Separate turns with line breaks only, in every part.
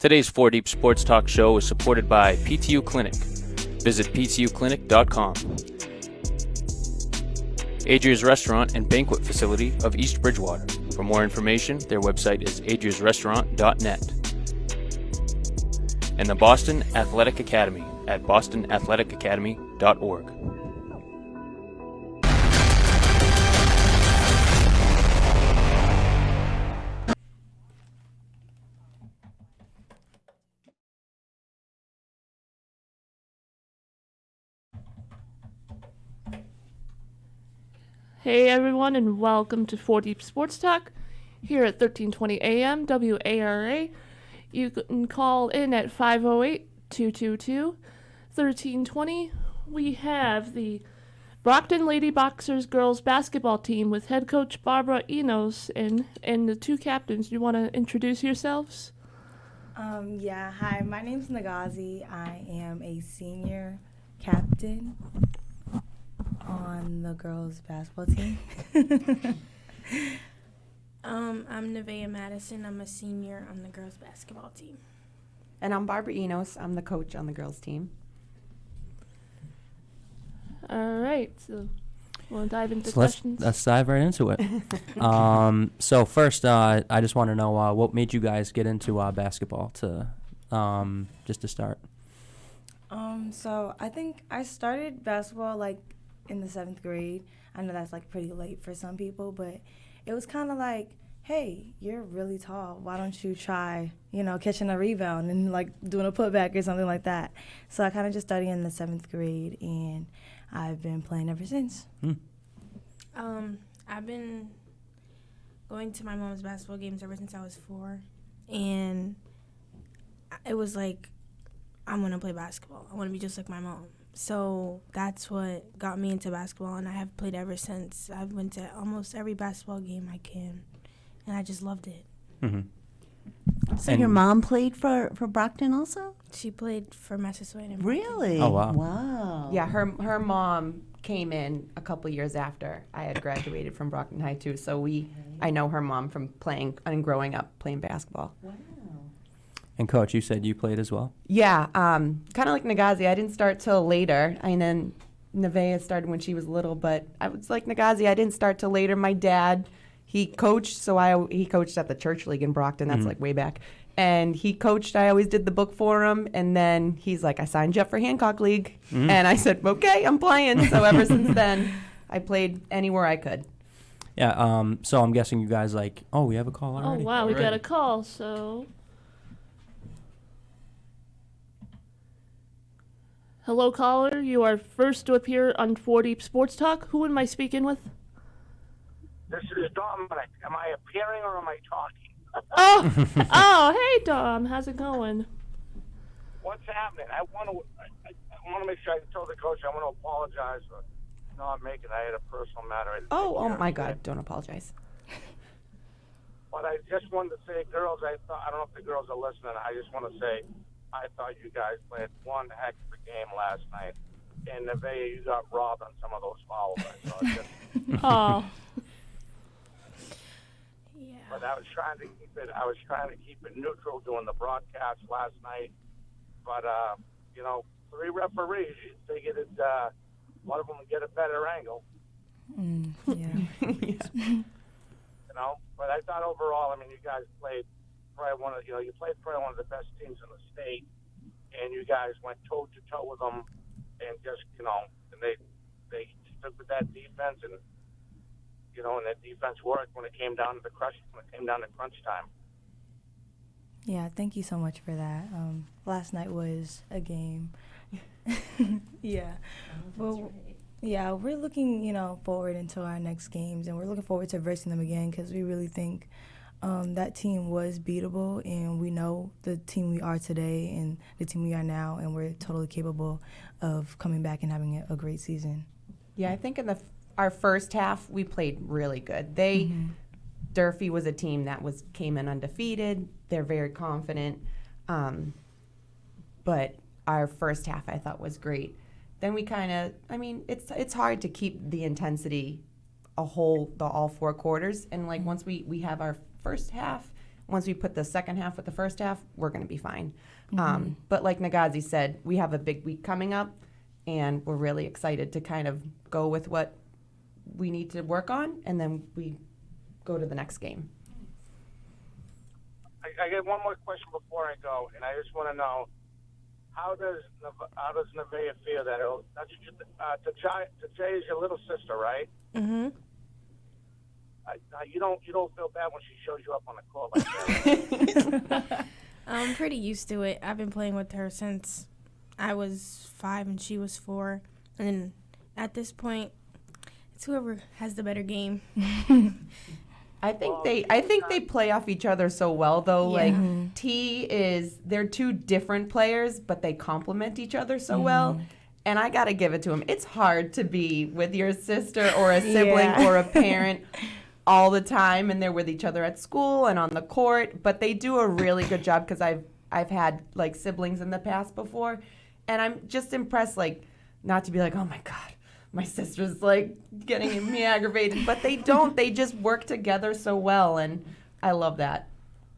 Today's 4 Deep Sports Talk show is supported by PTU Clinic. Visit ptuclinic.com. Adria's Restaurant and Banquet Facility of East Bridgewater. For more information, their website is adriasrestaurant.net. And the Boston Athletic Academy at bostonathleticacademy.org.
Hey everyone, and welcome to 4 Deep Sports Talk here at 1320 AM WARA. You can call in at 508-222-1320. We have the Brockton Lady Boxers girls basketball team with head coach Barbara Enos and the two captains. Do you want to introduce yourselves?
Hi, my name's Nagazi. I am a senior captain on the girls basketball team.
I'm Nevaeh Madison. I'm a senior on the girls basketball team.
And I'm Barbara Enos. I'm the coach on the girls team.
All right, so we'll dive into questions.
Let's dive right into it. So first, I just want to know what made you guys get into basketball just to start.
So I think I started basketball in the 7th grade. I know that's pretty late for some people, but it was kind of like, hey, you're really tall. Why don't you try, catching a rebound and doing a putback or something like that? So I kind of just started in the 7th grade, and I've been playing ever since.
I've been going to my mom's basketball games ever since I was 4, and it was like, I'm going to play basketball. I want to be just like my mom. So that's what got me into basketball, and I have played ever since. I've went to almost every basketball game I can, and I just loved it.
Mm-hmm.
So your mom played for Brockton also?
She played for Massasoit.
Really?
Oh, wow.
Wow.
Yeah, her mom came in a couple years after I had graduated from Brockton High too. So I know her mom from playing and growing up playing basketball.
Wow.
And Coach, you said you played as well?
Yeah, kind of like Nagazi. I didn't start till later, and then Nevaeh started when she was little. But I was like Nagazi. I didn't start till later. My dad, he coached, so he coached at the church league in Brockton. That's way back. And he coached. I always did the book for him. And then he's like, I signed you up for Hancock League. Mm-hmm. And I said, okay, I'm playing. So ever since then, I played anywhere I could.
Yeah, so I'm guessing you guys we have a call already.
Oh, wow, we got a call, so... Hello, caller. You are first to appear on 4 Deep Sports Talk. Who am I speaking with?
This is Dominic. Am I appearing or am I talking?
Hey, Dom. How's it going?
What's happening? I want to make sure I tell the coach I want to apologize for not making it. I had a personal matter.
Oh my God! Don't apologize.
But I just wanted to say, girls, I don't know if the girls are listening. I just want to say, I thought you guys played one heck of a game last night. And Nevaeh, you got robbed on some of those fouls.
Oh.
Yeah.
But I was trying to keep it neutral doing the broadcast last night. But 3 referees, you figured one of them would get a better angle.
Yeah.
But I thought overall, you guys played probably one of the best teams in the state, and you guys went toe to toe with them, and just and they stood with that defense, and and that defense worked when it came down to crunch time.
Yeah, thank you so much for that. Last night was a game. Yeah. Well, yeah, we're looking, forward into our next games, and we're looking forward to versing them again because we really think that team was beatable, and we know the team we are today and the team we are now, and we're totally capable of coming back and having a great season.
Yeah, I think in our first half we played really good. Durfee was a team that came in undefeated. They're very confident, but our first half I thought was great. Then we kind of, it's hard to keep the intensity all 4 quarters, and once we have our first half, Once we put the second half with the first half, we're going to be fine. But like Nagazi said, we have a big week coming up, and we're really excited to kind of go with what we need to work on, and then we go to the next game.
I get one more question before I go, and I just want to know, how does Nevaeh feel that Tajay is your little sister, right?
Mm-hmm.
You don't feel bad when she shows you up on the court like that?
I'm pretty used to it. I've been playing with her since I was 5 and she was 4, and then at this point, it's whoever has the better game.
I think they play off each other so well, though. Like they're two different players, but they complement each other so well. And I gotta give it to him. It's hard to be with your sister or a sibling or a parent all the time, and they're with each other at school and on the court. But they do a really good job, because I've had like siblings in the past before, and I'm just impressed. Like, not to be like, oh my God, my sister's like getting me aggravated, but they don't. They just work together so well, and I love that.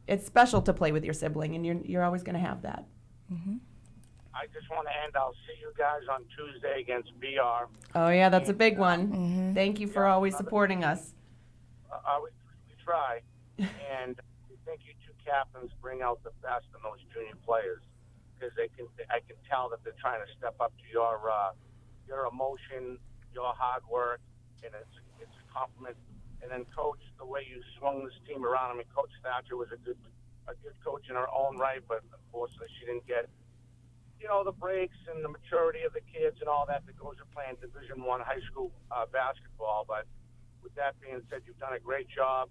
It's special to play with your sibling, and you're always going to have that.
I just want to end. I'll see you guys on Tuesday against BR.
Oh yeah, that's a big one. Thank you for always supporting us.
We try, and we think you two captains bring out the best in those junior players, because I can tell that they're trying to step up to your emotion, your hard work, and it's a compliment. And then, Coach, the way you swung this team around. I mean, Coach Thatcher was a good coach in her own right, but unfortunately she didn't get, the breaks and the maturity of the kids and all that goes with playing Division I high school basketball. But with that being said, you've done a great job,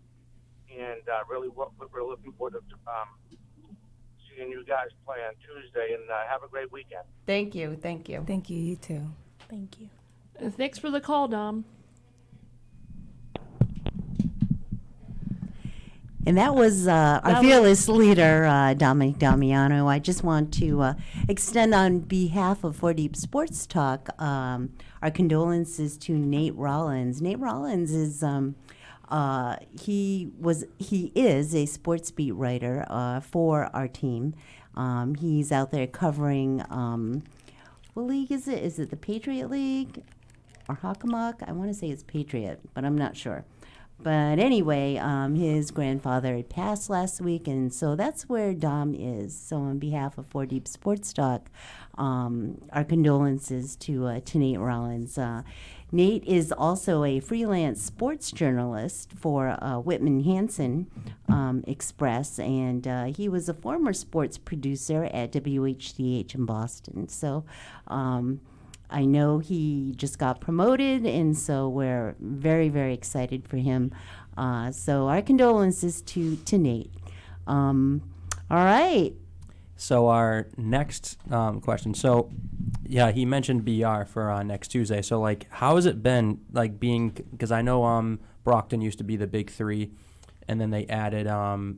and we're looking forward to seeing you guys play on Tuesday. And have a great weekend.
Thank you. Thank you.
Thank you. You too.
Thank you.
Thanks for the call, Dom.
And that was our fearless leader, Dominic Damiano. I just want to extend on behalf of 4 Deep Sports Talk our condolences to Nate Rollins. Nate Rollins is he is a sports beat writer for our team. He's out there covering what league is it? Is it the Patriot League or Hockomock? I want to say it's Patriot, but I'm not sure. But anyway, his grandfather had passed last week, and so that's where Dom is. So on behalf of 4 Deep Sports Talk, our condolences to Nate Rollins. Nate is also a freelance sports journalist for Whitman Hanson Express, and he was a former sports producer at WHDH in Boston. So I know he just got promoted, and so we're very, very excited for him. So our condolences to Nate. All right.
So our next question. So, yeah, he mentioned BR for next Tuesday. So, like, how has it been, like, being – because I know Brockton used to be the big 3, and then they added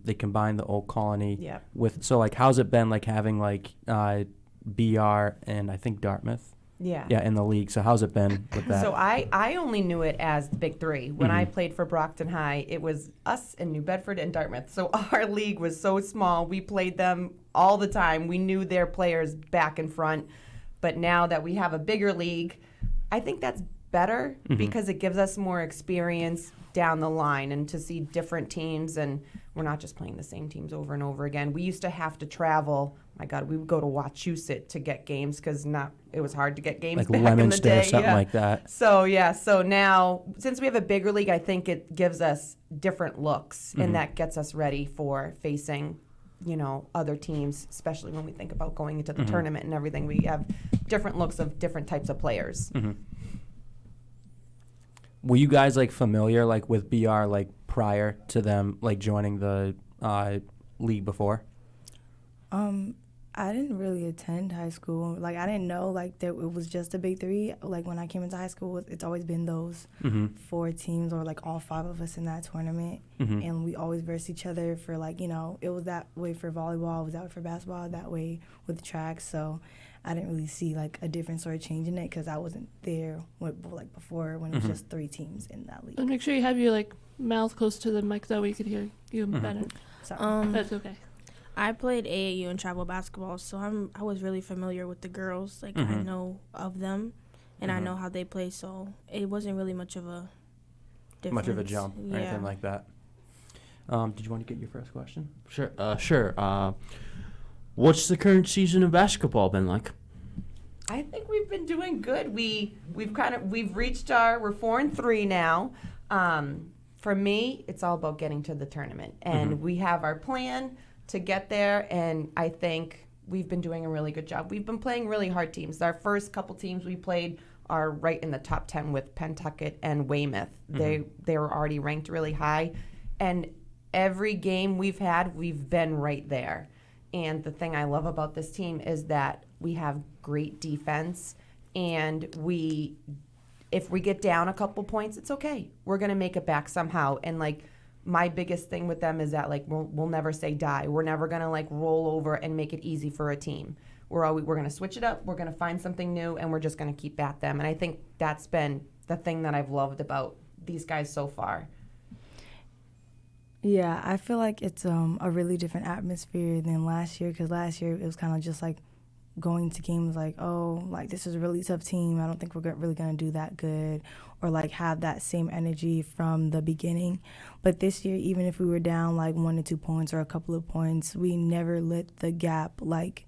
they combined the Old Colony with – so, like, how's it been, like, having, like, BR and I think Dartmouth? Yeah, in the league. So how's it been with that?
So I only knew it as the Big 3. When I played for Brockton High, it was us and New Bedford and Dartmouth. So our league was so small. We played them all the time. We knew their players back and front. But now that we have a bigger league, I think that's better because it gives us more experience down the line and to see different teams, and we're not just playing the same teams over and over again. We used to have to travel. My God, we would go to Wachusett to get games because it was hard to get games
like
back in the
Lemonster
day.
Or something like that.
So now since we have a bigger league, I think it gives us different looks, and that gets us ready for facing, other teams, especially when we think about going into the tournament and everything. We have different looks of different types of players.
Were you guys like familiar like with BR like prior to them like joining the league before?
I didn't really attend high school. Like, I didn't know, like, that it was just a Big 3. Like, when I came into high school, it's always been those 4 teams or, like, all 5 of us in that tournament. And we always verse each other for, like, it was that way for volleyball, it was that way for basketball, that way with track. So I didn't really see like a difference or a change in it because I wasn't there like before when it was just 3 teams in that league.
And make sure you have your like mouth close to the mic that we could hear you better.
So
That's okay.
I played AAU and travel basketball, so I was really familiar with the girls. Like, I know of them, and I know how they play, so it wasn't really much of a difference.
Much of a jump or
Yeah.
anything like that. Did you want to get your first question?
Sure. What's the current season of basketball been like?
I think we've been doing good. We've reached we're 4-3 now. For me, it's all about getting to the tournament, and we have our plan to get there. And I think we've been doing a really good job. We've been playing really hard teams. Our first couple teams we played are right in the top 10 with Pentucket and Weymouth. They were already ranked really high, and every game we've had, we've been right there. And the thing I love about this team is that we have great defense, and if we get down a couple points, it's okay. We're going to make it back somehow. And like my biggest thing with them is that like we'll never say die. We're never going to like roll over and make it easy for a team. We're going to switch it up. We're going to find something new, and we're just going to keep at them. And I think that's been the thing that I've loved about these guys so far.
yeah, I feel like it's a really different atmosphere than last year because last year it was kind of just like going to games like, oh, like this is a really tough team. I don't think we're really going to do that good, or like have that same energy from the beginning. But this year, even if we were down like 1 to 2 points or a couple of points, we never let the gap like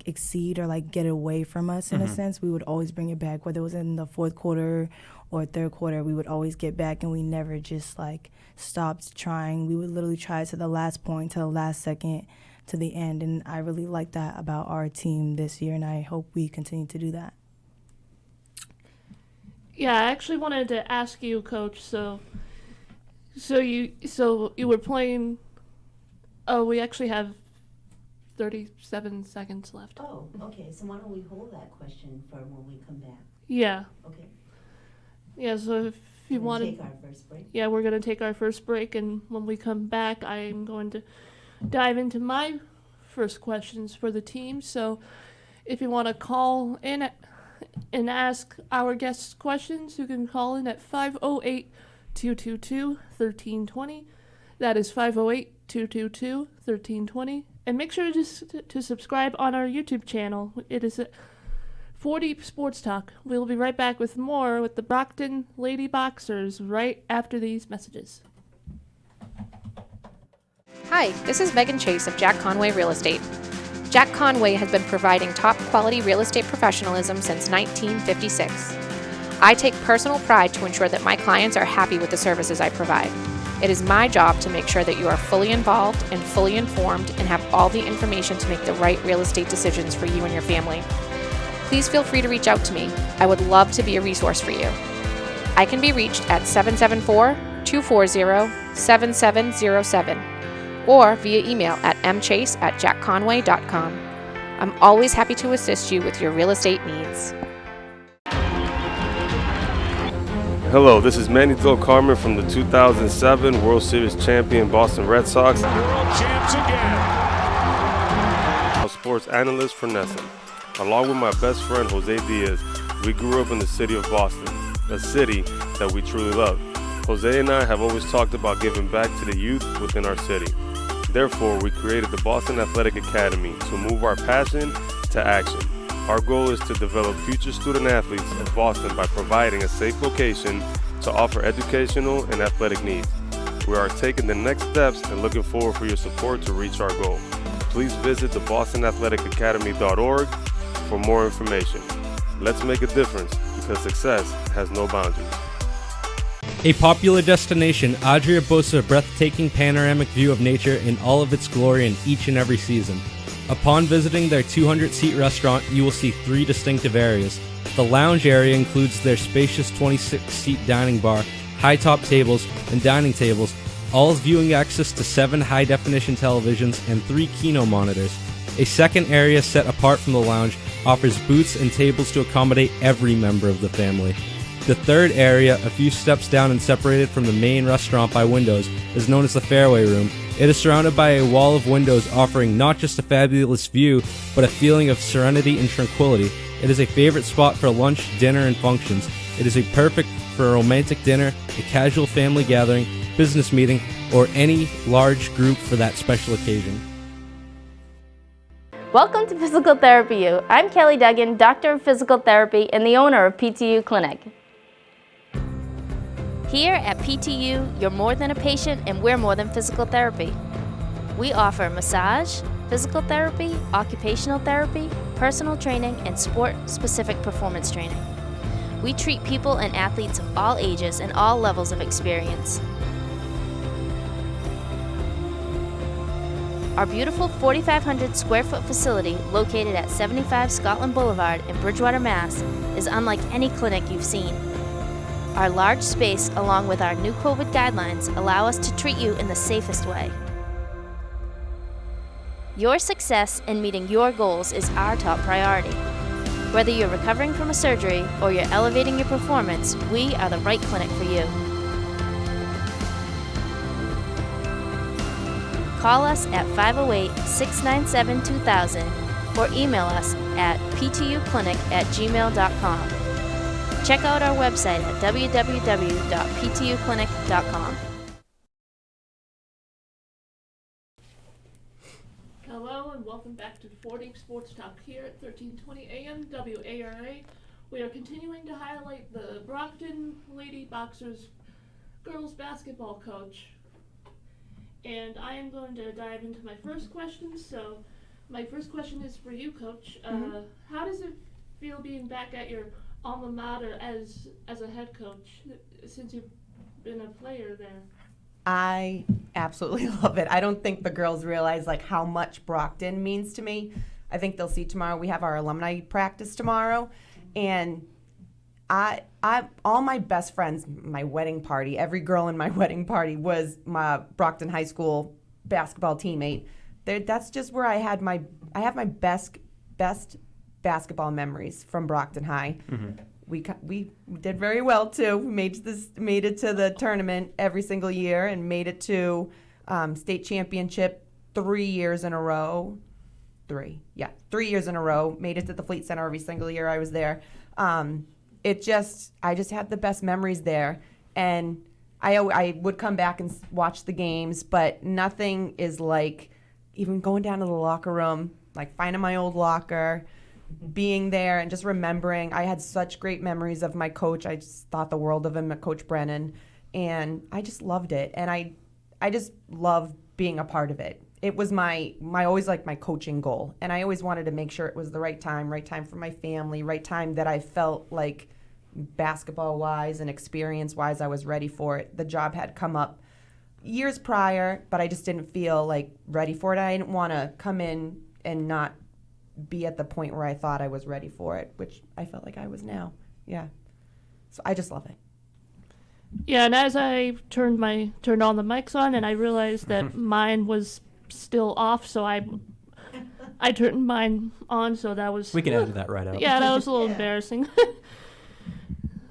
exceed or like get away from us in a sense. We would always bring it back, whether it was in the fourth quarter or third quarter. We would always get back, and we never just like stopped trying. We would literally try to the last point, to the last second, to the end. And I really like that about our team this year, and I hope we continue to do that.
Yeah, I actually wanted to ask you, Coach. So you were playing. Oh, we actually have 37 seconds left.
Oh, okay. So why don't we hold that question for when we come back?
Yeah.
Okay.
Yeah. So if you want to
take our first break.
Yeah, we're going to take our first break, and when we come back, I am going to dive into my first questions for the team. So if you want to call in and ask our guests questions, you can call in at 508-222-1320. That is 508-222-1320. And make sure to subscribe on our YouTube channel. It is at 4 Deep Sports Talk. We'll be right back with more with the Brockton Lady Boxers right after these messages.
Hi, this is Megan Chase of Jack Conway Real Estate. Jack Conway has been providing top quality real estate professionalism since 1956. I take personal pride to ensure that my clients are happy with the services I provide. It is my job to make sure that you are fully involved and fully informed and have all the information to make the right real estate decisions for you and your family. Please feel free to reach out to me. I would love to be a resource for you. I can be reached at 774-240-7707 or via email at mchase@jackconway.com. I'm always happy to assist you with your real estate needs.
Hello, this is Manny Del Carmen from the 2007 World Series champion Boston Red Sox.
World champs again.
Sports analyst for Nesson. Along with my best friend Jose Diaz, we grew up in the city of Boston, a city that we truly love. Jose and I have always talked about giving back to the youth within our city. Therefore, we created the Boston Athletic Academy to move our passion to action. Our goal is to develop future student athletes of Boston by providing a safe location to offer educational and athletic needs. We are taking the next steps and looking forward for your support to reach our goal. Please visit the BostonAthleticAcademy.org for more information. Let's make a difference because success has no boundaries.
A popular destination, Adria boasts a breathtaking panoramic view of nature in all of its glory in each and every season. Upon visiting their 200-seat restaurant, you will see 3 distinctive areas. The lounge area includes their spacious 26-seat dining bar, high-top tables, and dining tables, all with viewing access to 7 high-definition televisions and 3 Kino monitors. A second area set apart from the lounge offers booths and tables to accommodate every member of the family. The third area, a few steps down and separated from the main restaurant by windows, is known as the Fairway Room. It is surrounded by a wall of windows offering not just a fabulous view, but a feeling of serenity and tranquility. It is a favorite spot for lunch, dinner, and functions. It is perfect for a romantic dinner, a casual family gathering, business meeting, or any large group for that special occasion.
Welcome to Physical Therapy U. I'm Kelly Duggan, Doctor of Physical Therapy and the owner of PTU Clinic.
Here at PTU, you're more than a patient and we're more than physical therapy. We offer massage, physical therapy, occupational therapy, personal training, and sport-specific performance training. We treat people and athletes of all ages and all levels of experience. Our beautiful 4,500 square foot facility located at 75 Scotland Boulevard in Bridgewater, Mass. is unlike any clinic you've seen. Our large space, along with our new COVID guidelines, allow us to treat you in the safest way. Your success in meeting your goals is our top priority. Whether you're recovering from a surgery or you're elevating your performance, we are the right clinic for you. Call us at 508-697-2000 or email us at ptuclinic@gmail.com. Check out our website at www.ptuclinic.com.
Hello and welcome back to 4 Sports Talk here at 1320 AM WARA. We are continuing to highlight the Brockton Lady Boxers girls basketball coach. And I am going to dive into my first question. So my first question is for you, Coach. How does it feel being back at your alma mater as a head coach since you've been a player there?
I absolutely love it. I don't think the girls realize like how much Brockton means to me. I think they'll see tomorrow. We have our alumni practice tomorrow, and I all my best friends, my wedding party, every girl in my wedding party was my Brockton High School basketball teammate. That's just where I have my best basketball memories from Brockton High. Mm-hmm. We did very well too. We made it to the tournament every single year and made it to state championship 3 years in a row. 3 years in a row. Made it to the Fleet Center every single year I was there. I just had the best memories there, and I would come back and watch the games, but nothing is like even going down to the locker room, like finding my old locker, being there and just remembering. I had such great memories of my coach. I just thought the world of him, Coach Brennan, and I just loved it. And I just love being a part of it. It was my always like my coaching goal, and I always wanted to make sure it was the right time for my family, right time that I felt like basketball-wise and experience-wise I was ready for it. The job had come up years prior, but I just didn't feel like ready for it. I didn't want to come in and not be at the point where I thought I was ready for it, which I felt like I was now. Yeah. So I just love it.
Yeah, and as I turned all the mics on, and I realized that mine was still off, so I turned mine on, so that was...
We can edit that right out.
Yeah, that was a little embarrassing.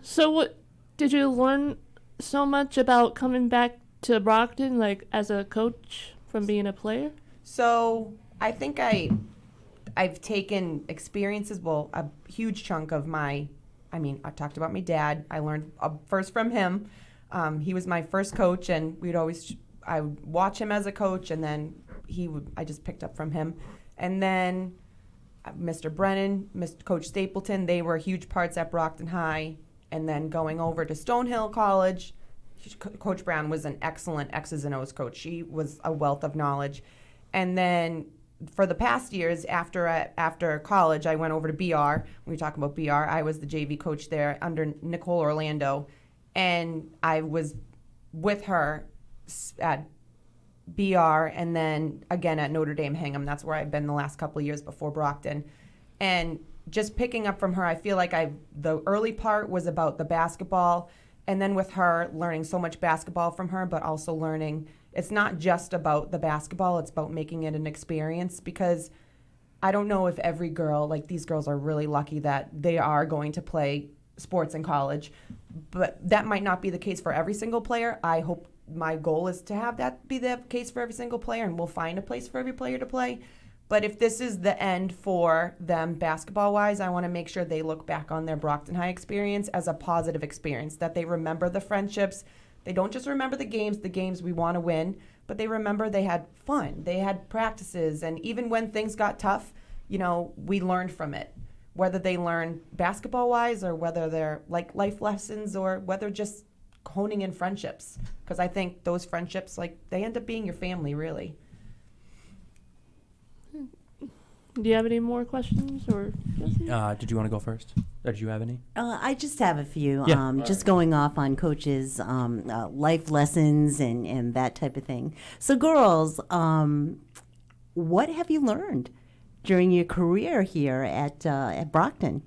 So what, did you learn so much about coming back to Brockton, like as a coach from being a player?
So I think I've taken experiences, well, a huge chunk of I talked about my dad. I learned first from him. He was my first coach, and I would watch him as a coach, and then I just picked up from him. And then Mr. Brennan, Coach Stapleton, they were huge parts at Brockton High. And then going over to Stonehill College, Coach Brown was an excellent X's and O's coach. She was a wealth of knowledge. And then for the past years, after college, I went over to BR. When we talk about BR, I was the JV coach there under Nicole Orlando. And I was with her at BR and then again at Notre Dame Hingham. That's where I've been the last couple of years before Brockton. And just picking up from her, I feel like the early part was about the basketball, and then with her, learning so much basketball from her, but also learning it's not just about the basketball, it's about making it an experience, because I don't know if every girl, like these girls are really lucky that they are going to play sports in college, but that might not be the case for every single player. I hope my goal is to have that be the case for every single player, and we'll find a place for every player to play. But if this is the end for them basketball-wise, I want to make sure they look back on their Brockton High experience as a positive experience, that they remember the friendships. They don't just remember the games we want to win, but they remember they had fun. They had practices, and even when things got tough, you know, we learned from it. Whether they learn basketball-wise or whether they're like life lessons or whether just honing in friendships. Because I think those friendships, like, they end up being your family, really.
Do you have any more questions, or
Did you want to go first? Or did you have any?
I just have a few.
Yeah.
Just going off on Coach's life lessons and that type of thing. So, girls, what have you learned during your career here at Brockton?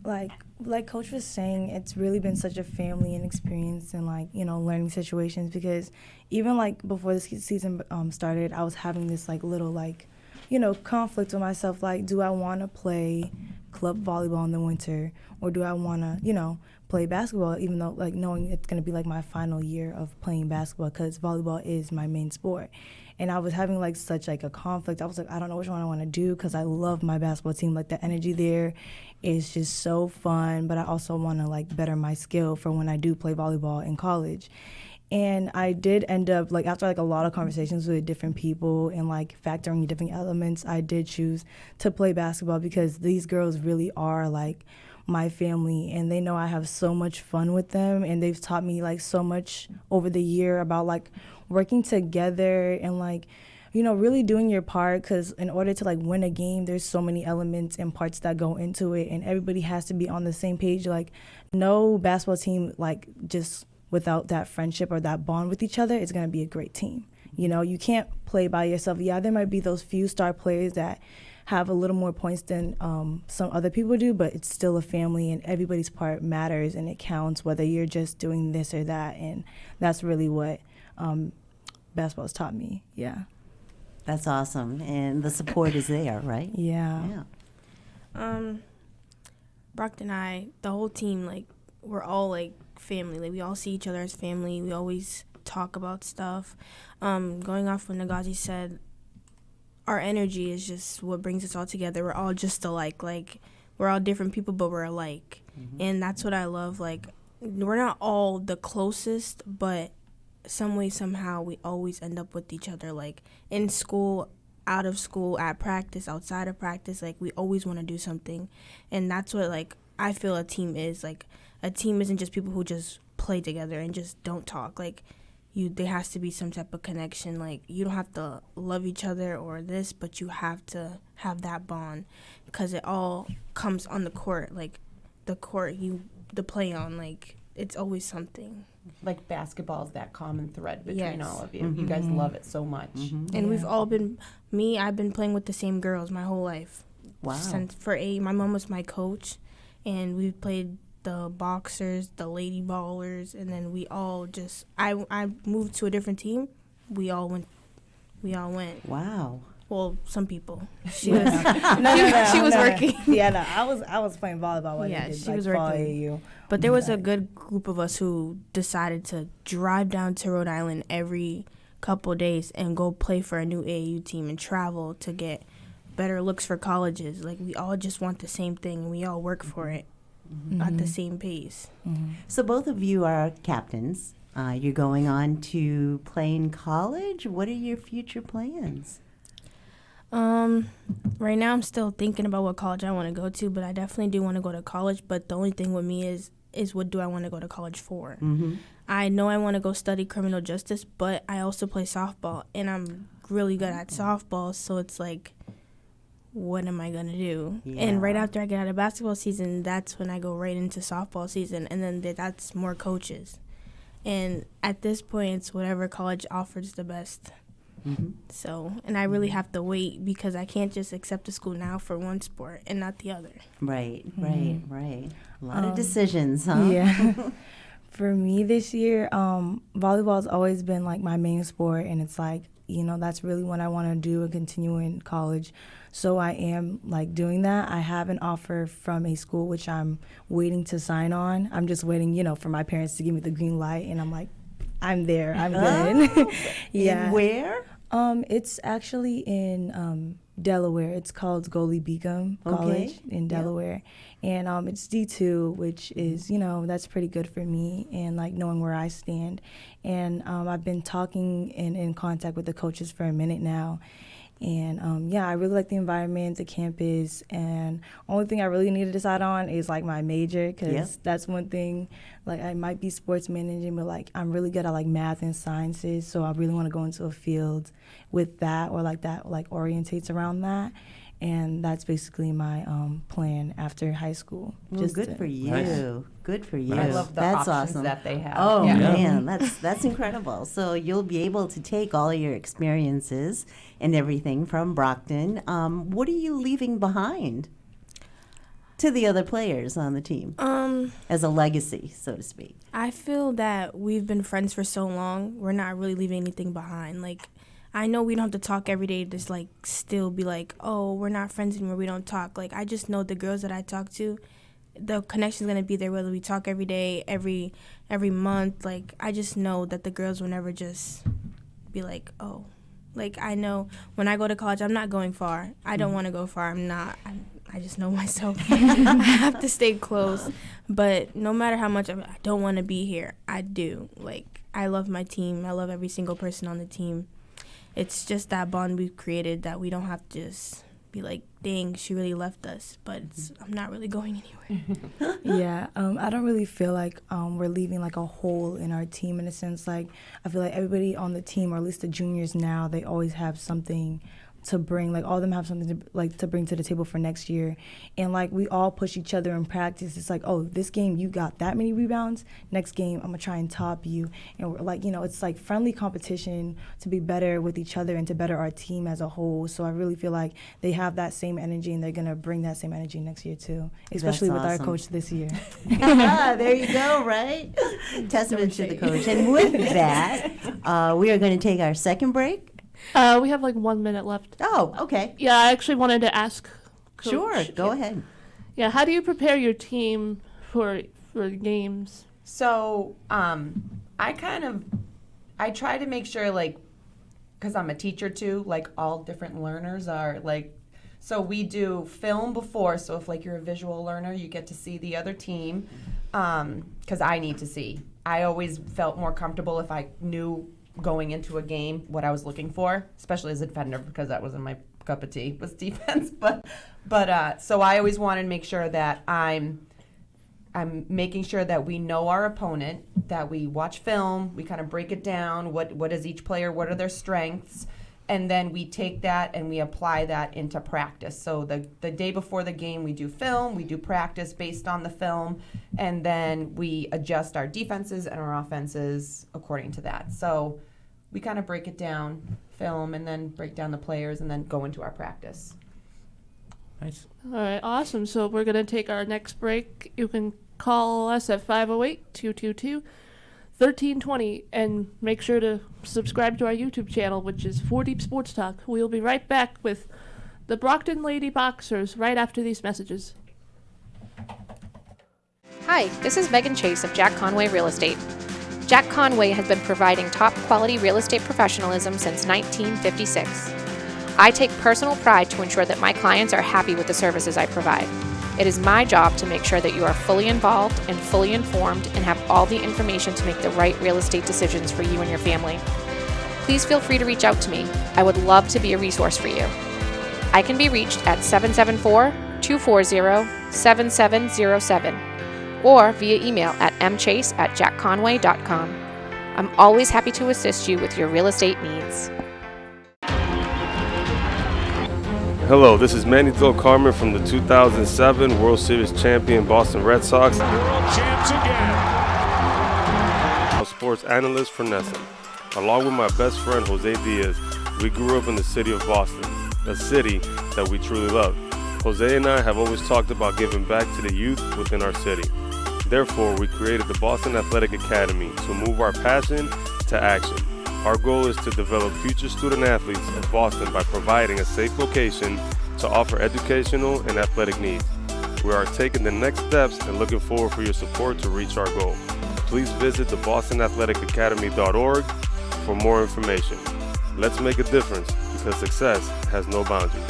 Like Coach was saying, it's really been such a family and experience and, like, you know, learning situations, because even like before this season started, I was having this like little like, you know, conflict with myself. Like, do I want to play club volleyball in the winter, or do I want to, you know, play basketball, even though, like, knowing it's going to be like my final year of playing basketball, because volleyball is my main sport. And I was having like such like a conflict. I was like, I don't know which one I want to do, because I love my basketball team. Like, the energy there is just so fun, but I also want to like better my skill for when I do play volleyball in college. And I did end up, like, after like a lot of conversations with different people and like factoring different elements, I did choose to play basketball, because these girls really are like my family, and they know I have so much fun with them, and they've taught me like so much over the year about like working together and, like, you know, really doing your part, because in order to like win a game, there's so many elements and parts that go into it, and everybody has to be on the same page. Like, no basketball team, like, just without that friendship or that bond with each other, is going to be a great team. You know, you can't play by yourself. Yeah, there might be those few star players that have a little more points than some other people do, but it's still a family, and everybody's part matters, and it counts, whether you're just doing this or that. And that's really what basketball's taught me. Yeah.
That's awesome. And the support is there, right?
Yeah.
Brockton and I, the whole team, like, we're all like family. Like, we all see each other as family. We always talk about stuff. Going off what Nagazi said, our energy is just what brings us all together. We're all just alike. Like, we're all different people, but we're alike. Mm-hmm. And that's what I love. Like, we're not all the closest, but some way, somehow, we always end up with each other. Like, in school, out of school, at practice, outside of practice. Like, we always want to do something. And that's what, like, I feel a team is. Like, a team isn't just people who just play together and just don't talk. Like, there has to be some type of connection. Like, you don't have to love each other or this, but you have to have that bond, because it all comes on the court. Like, the court the play on, like, it's always something.
Like, basketball is that common thread between
Yes.
all of you.
Mm-hmm.
You guys love it so much.
Mm-hmm.
And we've all been, I've been playing with the same girls my whole life.
Wow.
My mom was my coach, and we played the boxers, the lady ballers, and then we all just, I moved to a different team. We all went.
Wow.
Well, some people. She was
She
was working.
Yeah, no, I was playing volleyball when
Yeah,
they did,
she
like,
was
fall
working.
AAU.
But there was a good group of us who decided to drive down to Rhode Island every couple of days and go play for a new AAU team and travel to get better looks for colleges. Like, we all just want the same thing, and we all work for it at the same pace.
Mm-hmm.
So both of you are captains. You're going on to play in college. What are your future plans?
Right now I'm still thinking about what college I want to go to, but I definitely do want to go to college. But the only thing with me is what do I want to go to college for?
Mm-hmm.
I know I want to go study criminal justice, but I also play softball, and I'm really good at softball, so it's like, what am I going to do?
Yeah.
And right after I get out of basketball season, that's when I go right into softball season, and then that's more coaches. And at this point, it's whatever college offers the best.
Mm-hmm.
So, and I really have to wait, because I can't just accept a school now for one sport and not the other.
Right. A lot of decisions, huh?
Yeah. For me this year, volleyball's always been like my main sport, and it's like, you know, that's really what I want to do and continue in college. So I am like doing that. I have an offer from a school which I'm waiting to sign on. I'm just waiting, for my parents to give me the green light, and I'm like, I'm there. I'm good. Yeah.
And where?
It's actually in Delaware. It's called Goley Beacom College in Delaware. And it's D2, which is, that's pretty good for me and like knowing where I stand. And I've been talking and in contact with the coaches for a minute now. And I really like the environment, the campus, and only thing I really need to decide on is like my major, because that's one thing. Like I might be sports managing, but like I'm really good at like math and sciences, so I really want to go into a field with that or like that like orientates around that. And that's basically my plan after high school.
Well, good for you.
Nice.
Good for you.
I love the
that's
options
awesome.
that they have.
Oh
Yeah.
man, that's incredible. So you'll be able to take all your experiences and everything from Brockton. What are you leaving behind to the other players on the team as a legacy, so to speak?
I feel that we've been friends for so long. We're not really leaving anything behind. Like, I know we don't have to talk every day, just like still be like, oh, we're not friends anymore, we don't talk. Like, I just know the girls that I talk to, the connection's gonna be there whether we talk every day, every month. Like, I just know that the girls will never just be like, oh. Like, I know when I go to college, I'm not going far. I don't want to go far. I just know myself. I have to stay close. But no matter how much I don't want to be here, I do. Like, I love my team. I love every single person on the team. It's just that bond we've created that we don't have to just be like, dang, she really left us. But I'm not really going anywhere.
Yeah, I don't really feel like we're leaving like a hole in our team in a sense. Like, I feel like everybody on the team, or at least the juniors now, they always have something to bring. Like, all of them have something to bring to the table for next year. And like, we all push each other in practice. It's like, oh, this game you got that many rebounds, next game I'm gonna try and top you. And we're like, it's like friendly competition to be better with each other and to better our team as a whole. So I really feel like they have that same energy, and they're gonna bring that same energy next year too, especially with our coach this year.
There you go, right? Testament to the coach. And with that, we are going to take our second break.
We have like 1 minute left.
Oh, okay.
Yeah, I actually wanted to ask Coach.
Sure, go ahead.
Yeah, how do you prepare your team for games?
So I try to make sure, like, because I'm a teacher too, like all different learners are like, so we do film before. So if like you're a visual learner, you get to see the other team, because I need to see. I always felt more comfortable if I knew going into a game what I was looking for, especially as a defender, because that wasn't my cup of tea, was defense. But so I always wanted to make sure that I'm making sure that we know our opponent, that we watch film, we kind of break it down, what is each player, what are their strengths, and then we take that and we apply that into practice. So the day before the game, we do film, we do practice based on the film, and then we adjust our defenses and our offenses according to that. So we kind of break it down, film, and then break down the players, and then go into our practice.
Nice.
All right, awesome. So we're going to take our next break. You can call us at 508-222-1320 and make sure to subscribe to our YouTube channel, which is 4 Deep Sports Talk. We'll be right back with the Brockton Lady Boxers right after these messages.
Hi, this is Megan Chase of Jack Conway Real Estate. Jack Conway has been providing top quality real estate professionalism since 1956. I take personal pride to ensure that my clients are happy with the services I provide. It is my job to make sure that you are fully involved and fully informed and have all the information to make the right real estate decisions for you and your family. Please feel free to reach out to me. I would love to be a resource for you. I can be reached at 774-240-7707 or via email at mchase@jackconway.com. I'm always happy to assist you with your real estate needs.
Hello, this is Manny Del Carmen from the 2007 World Series champion Boston Red Sox.
World champs again.
A sports analyst for Nesson. Along with my best friend Jose Diaz, we grew up in the city of Boston, a city that we truly love. Jose and I have always talked about giving back to the youth within our city. Therefore, we created the Boston Athletic Academy to move our passion to action. Our goal is to develop future student athletes of Boston by providing a safe location to offer educational and athletic needs. We are taking the next steps and looking forward for your support to reach our goal. Please visit thebostonathleticcacademy.org for more information. Let's make a difference because success has no boundaries.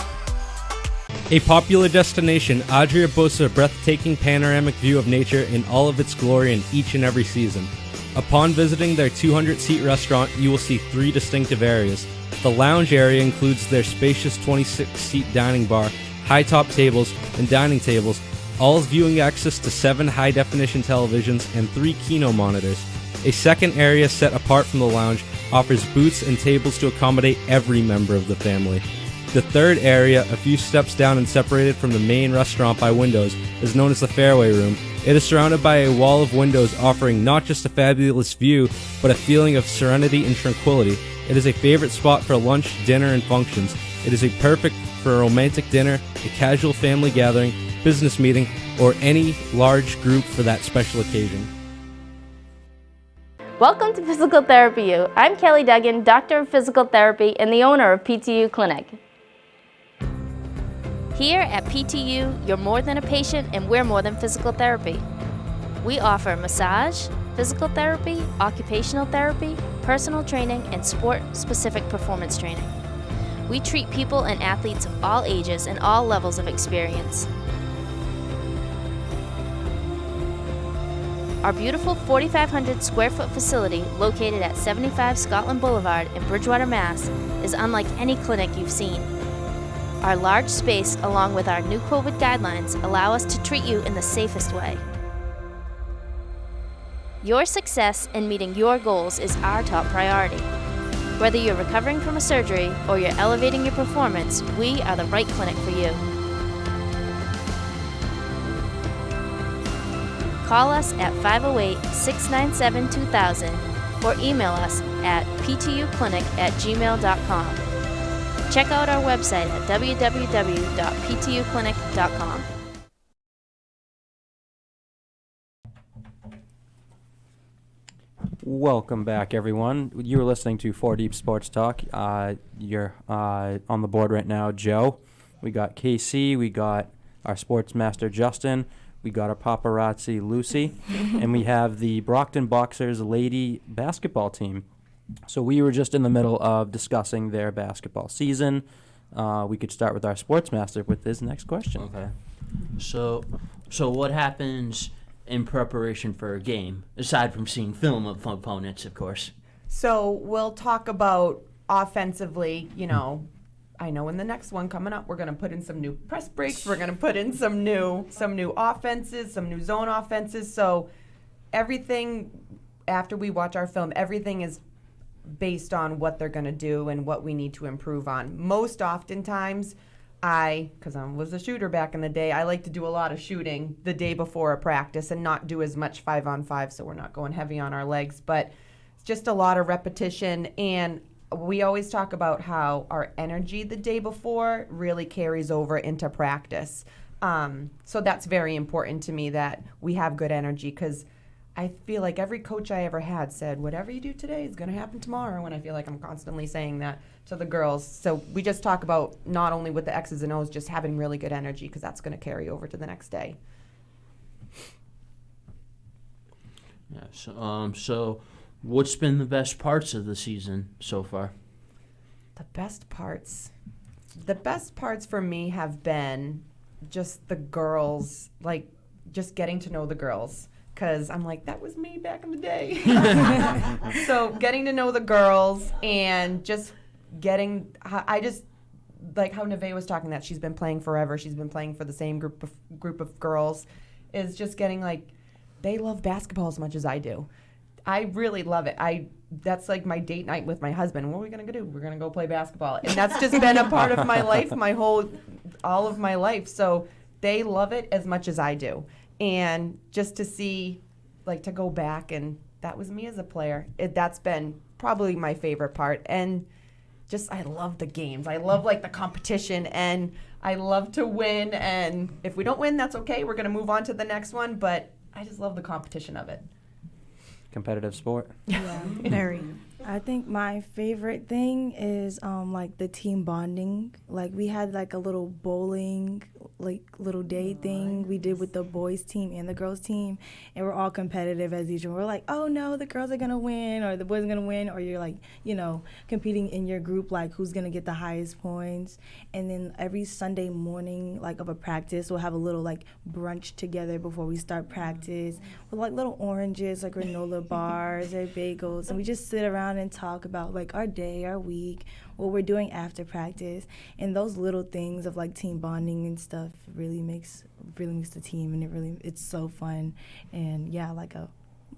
A popular destination, Adria boasts a breathtaking panoramic view of nature in all of its glory in each and every season. Upon visiting their 200-seat restaurant, you will see 3 distinctive areas. The lounge area includes their spacious 26-seat dining bar, high-top tables, and dining tables, all viewing access to 7 high-definition televisions and 3 Kino monitors. A second area set apart from the lounge offers booths and tables to accommodate every member of the family. The third area, a few steps down and separated from the main restaurant by windows, is known as the Fairway Room. It is surrounded by a wall of windows offering not just a fabulous view, but a feeling of serenity and tranquility. It is a favorite spot for lunch, dinner, and functions. It is perfect for a romantic dinner, a casual family gathering, business meeting, or any large group for that special occasion.
Welcome to Physical Therapy U. I'm Kelly Duggan, Doctor of Physical Therapy and the owner of PTU Clinic. Here at PTU, you're more than a patient and we're more than physical therapy. We offer massage, physical therapy, occupational therapy, personal training, and sport-specific performance training. We treat people and athletes of all ages and all levels of experience. Our beautiful 4,500 square foot facility located at 75 Scotland Boulevard in Bridgewater, Mass. is unlike any clinic you've seen. Our large space, along with our new COVID guidelines, allow us to treat you in the safest way. Your success in meeting your goals is our top priority. Whether you're recovering from a surgery or you're elevating your performance, we are the right clinic for you. Call us at 508-697-2000 or email us at ptuclinic@gmail.com. Check out our website at www.ptuclinic.com.
Welcome back, everyone. You were listening to 4 Deep Sports Talk. You're on the board right now, Joe. We got KC. We got our sports master, Justin. We got our paparazzi, Lucy. And we have the Brockton Boxers lady basketball team. So we were just in the middle of discussing their basketball season. We could start with our sports master with his next question.
Okay. So what happens in preparation for a game, aside from seeing film of opponents, of course?
So we'll talk about offensively, I know in the next one coming up, we're going to put in some new press breaks. We're going to put in some new offenses, some new zone offenses. So everything, after we watch our film, everything is based on what they're going to do and what we need to improve on. Most oftentimes, because I was a shooter back in the day, I like to do a lot of shooting the day before a practice and not do as much 5-on-5, so we're not going heavy on our legs. But it's just a lot of repetition, and we always talk about how our energy the day before really carries over into practice. So that's very important to me that we have good energy, because I feel like every coach I ever had said, whatever you do today is going to happen tomorrow, and I feel like I'm constantly saying that to the girls. So we just talk about not only with the X's and O's, just having really good energy, because that's going to carry over to the next day.
Yeah. So what's been the best parts of the season so far?
The best parts for me have been just the girls, like just getting to know the girls. Because I'm like, that was me back in the day. So getting to know the girls and just I just like how Neve was talking, that she's been playing forever. She's been playing for the same group of girls. Is just getting like, they love basketball as much as I do. I really love it. That's like my date night with my husband. What are we gonna do? We're gonna go play basketball, and that's just been a part of my life, all of my life. So they love it as much as I do. And just to see, like, to go back, and that was me as a player, that's been probably my favorite part. And just, I love the games. I love, like, the competition, and I love to win. And if we don't win, that's okay. We're going to move on to the next one. But I just love the competition of it.
Competitive sport.
Yeah, very.
I think my favorite thing is like the team bonding. Like we had like a little bowling, like little day thing we did with the boys team and the girls team, and we're all competitive as usual. We're like, oh no, the girls are gonna win or the boys are gonna win, or you're like, competing in your group, like who's gonna get the highest points. And then every Sunday morning, like of a practice, we'll have a little like brunch together before we start practice with like little oranges, like granola bars or bagels, and we just sit around and talk about like our day, our week, what we're doing after practice. And those little things of like team bonding and stuff really makes the team, and it's so fun. And yeah, like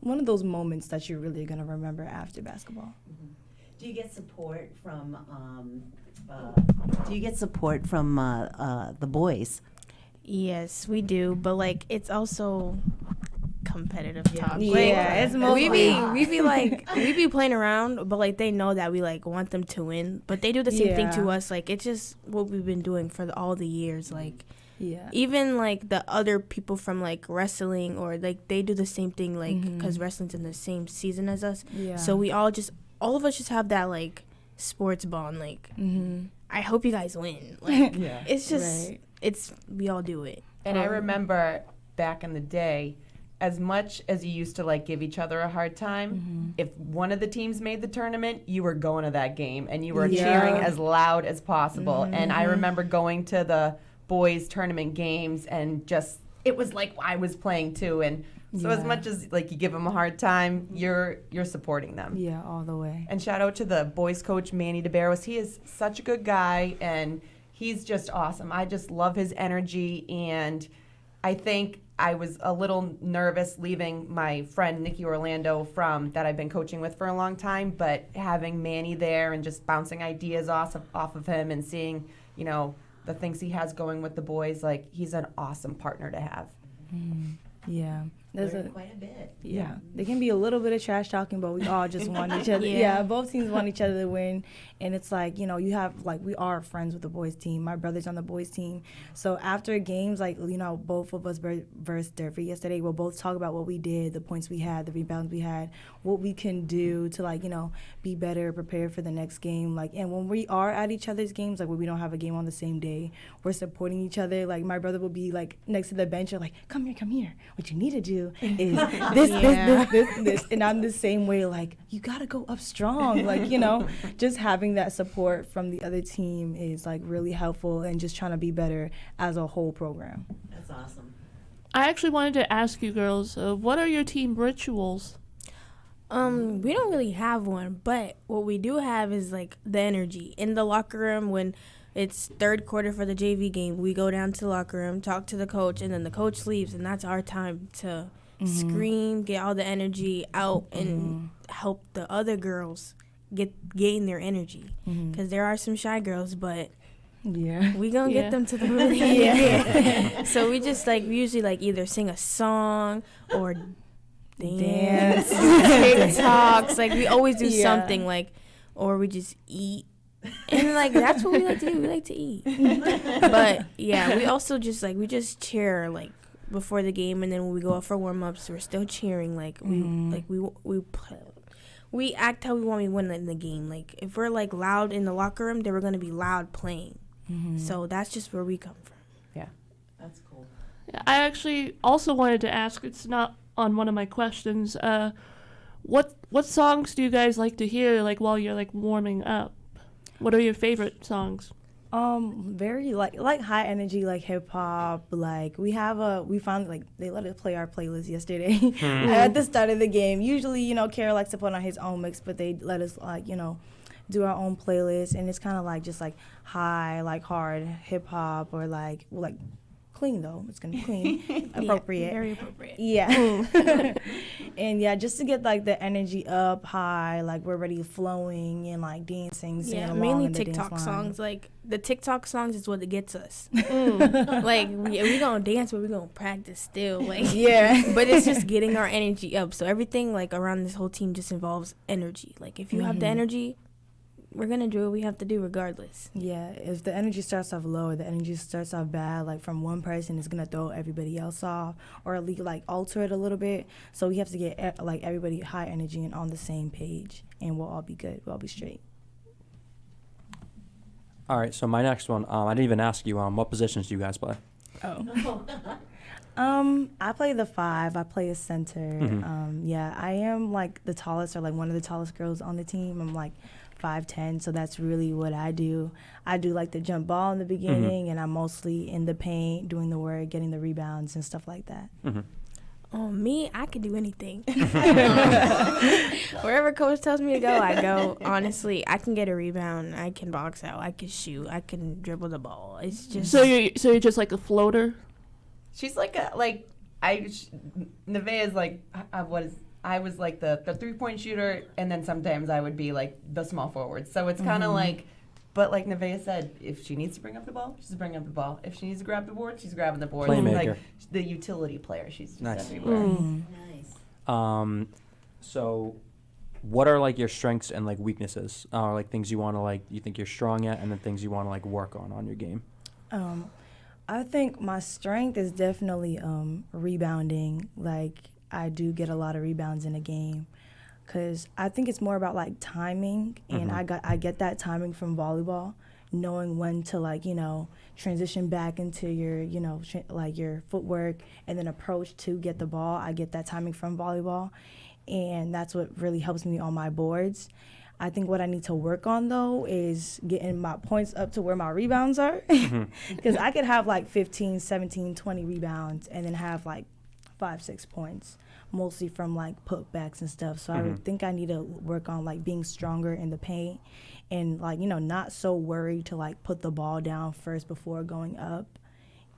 one of those moments that you're really gonna remember after basketball.
Do you get support from the boys?
Yes, we do, but like it's also competitive talk.
Yeah, it's mostly
we be playing around, but like they know that we like want them to win, but they do the same thing to us. Like it's just what we've been doing for all the years. Like even like the other people from like wrestling, or like they do the same thing, like because wrestling's in the same season as us. So we all of us just have that like sports bond. Like I hope you guys win. Like it's just we all do it.
And I remember back in the day, as much as you used to like give each other a hard time, if one of the teams made the tournament, you were going to that game and you were cheering as loud as possible. And I remember going to the boys tournament games, and just it was like I was playing too. And so as much as like you give them a hard time, you're supporting them.
Yeah, all the way.
And shout out to the boys coach Manny DeBarros. He is such a good guy, and he's just awesome. I just love his energy, and I think I was a little nervous leaving my friend Nikki Orlando that I've been coaching with for a long time, but having Manny there and just bouncing ideas off of him and seeing, the things he has going with the boys, like he's an awesome partner to have.
Yeah.
There's quite a bit.
Yeah. There can be a little bit of trash talking, but we all just want each other. Yeah, both teams want each other to win. And it's like, you have, like, we are friends with the boys team. My brother's on the boys team. So after games, like, both of us versed Durfee yesterday, we'll both talk about what we did, the points we had, the rebounds we had, what we can do to, like, be better, prepare for the next game. Like, and when we are at each other's games, like, when we don't have a game on the same day, we're supporting each other. Like, my brother will be, like, next to the bench, or like, come here. What you need to do is this. And I'm the same way, like, you got to go up strong. Like, just having that support from the other team is, like, really helpful, and just trying to be better as a whole program.
That's awesome.
I actually wanted to ask you girls, what are your team rituals?
We don't really have one, but what we do have is, like, the energy. In the locker room, when it's third quarter for the JV game, we go down to the locker room, talk to the coach, and then the coach leaves, and that's our time to scream, get all the energy out, and help the other girls gain their energy. Because there are some shy girls, but we gonna get them to the room. So we just, like, we usually, like, either sing a song or dance, TikToks. Like, we always do something, like, or we just eat. And, like, that's what we like to do. We like to eat. But, yeah, we also just, like, we just cheer, like, before the game, and then when we go out for warm-ups, we're still cheering. Like, we act how we want to win in the game. Like, if we're, like, loud in the locker room, then we're going to be loud playing. So that's just where we come from.
Yeah.
That's cool.
I actually also wanted to ask, it's not on one of my questions, what songs do you guys like to hear, like, while you're, like, warming up? What are your favorite songs?
Very like high energy, like hip hop. Like we found, like, they let us play our playlist yesterday at the start of the game. Usually, Kara likes to put on his own mix, but they let us, like, do our own playlist, and it's kind of like just like high, like hard hip hop, or like clean though. It's gonna be clean, appropriate,
very appropriate.
Yeah, and just to get, like, the energy up high, like we're already flowing and, like, dancing.
Yeah, mainly TikTok songs. Like the TikTok songs is what gets us. Like we gonna dance, but we gonna practice still. Like but it's just getting our energy up. So everything, like, around this whole team just involves energy. Like if you have the energy, we're going to do what we have to do regardless.
Yeah, if the energy starts off low or the energy starts off bad, like from one person, it's going to throw everybody else off or at least like alter it a little bit. So we have to get like everybody high energy and on the same page, and we'll all be good. We'll all be straight.
All right, so my next one, I didn't even ask you, what positions do you guys play?
I play the 5. I play a center.
Mhm.
Yeah, I am like the tallest or like one of the tallest girls on the team. I'm like 5'10", so that's really what I do. I do like the jump ball in the beginning, and I'm mostly in the paint, doing the work, getting the rebounds and stuff like that.
Me, I can do anything. Wherever coach tells me to go, I go. Honestly, I can get a rebound. I can box out. I can shoot. I can dribble the ball. It's just
So you're just like a floater.
She's like Nevaeh's like I was like the 3-point shooter, and then sometimes I would be like the small forward. So it's kind of like, but like Nevaeh said, if she needs to bring up the ball, she's bringing up the ball. If she needs to grab the board, she's grabbing the board.
Playmaker.
Like the utility player, she's just
Nice.
everywhere.
Nice.
So what are like your strengths and like weaknesses, or like things you want to like you think you're strong at, and then things you want to like work on your game?
I think my strength is definitely rebounding. Like, I do get a lot of rebounds in a game because I think it's more about, like, timing. And I get that timing from volleyball, knowing when to, like, transition back into your, like your footwork and then approach to get the ball. I get that timing from volleyball, and that's what really helps me on my boards. I think what I need to work on, though, is getting my points up to where my rebounds are. Because I could have, like, 15, 17, 20 rebounds and then have, like, 5, 6 points, mostly from, like, putbacks and stuff. So I would think I need to work on, like, being stronger in the paint and, like, not so worried to, like, put the ball down first before going up.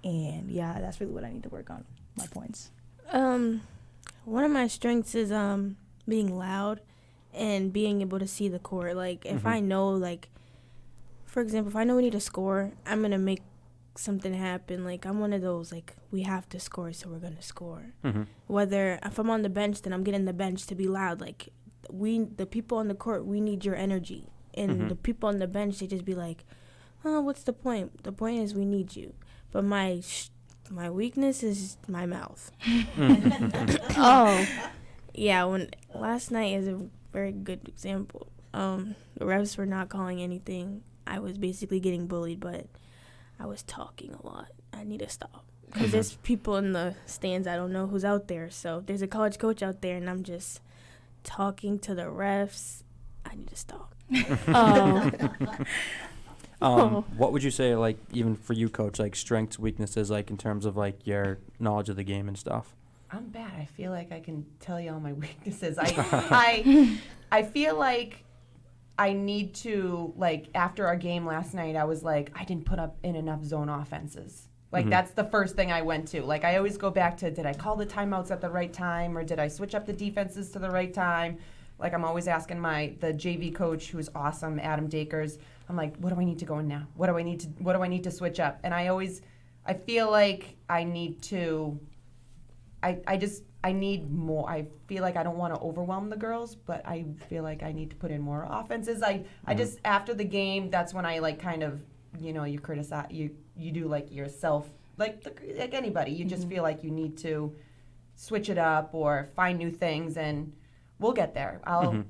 And, yeah, that's really what I need to work on, my points.
one of my strengths is being loud and being able to see the court. Like, if I know, like, for example, if I know we need to score, I'm going to make something happen. Like, I'm one of those, like, we have to score, so we're going to score. Whether if I'm on the bench, then I'm getting the bench to be loud. Like, the people on the court, we need your energy. And the people on the bench, they just be like, oh, what's the point? The point is we need you. But my weakness is my mouth. Yeah, last night is a very good example. The refs were not calling anything. I was basically getting bullied, but I was talking a lot. I need to stop. Because there's people in the stands I don't know who's out there. So there's a college coach out there, and I'm just talking to the refs. I need to stop.
What would you say, like, even for you, coach, like strengths, weaknesses, like in terms of like your knowledge of the game and stuff?
I'm bad. I feel like I can tell you all my weaknesses. I feel like I need to, like, after our game last night, I was like, I didn't put up in enough zone offenses. Like, that's the first thing I went to. Like, I always go back to, did I call the timeouts at the right time, or did I switch up the defenses to the right time? Like, I'm always asking the JV coach, who's awesome, Adam Dakers. I'm like, what do I need to go in now? What do I need to switch up? And I feel like I need to. I need more. I feel like I don't want to overwhelm the girls, but I feel like I need to put in more offenses. I just, after the game, that's when I, like, kind of, you criticize, you do, like, yourself, like anybody. You just feel like you need to switch it up or find new things, and we'll get there. I'll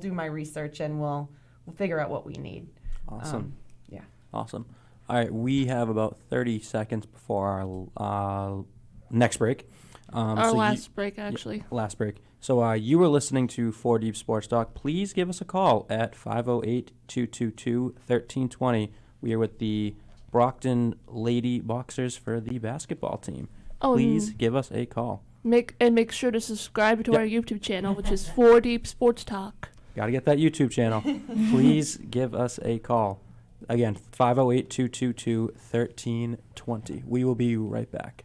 do my research, and we'll figure out what we need.
Awesome.
Yeah.
Awesome. All right, we have about 30 seconds before our next break.
Our last break, actually.
Last break. So you were listening to 4 Deep Sports Talk. Please give us a call at 508-222-1320. We are with the Brockton Lady Boxers for the basketball team. Please give us a call.
Make sure to subscribe to our YouTube channel, which is 4 Deep Sports Talk.
Got to get that YouTube channel. Please give us a call. Again, 508-222-1320. We will be right back.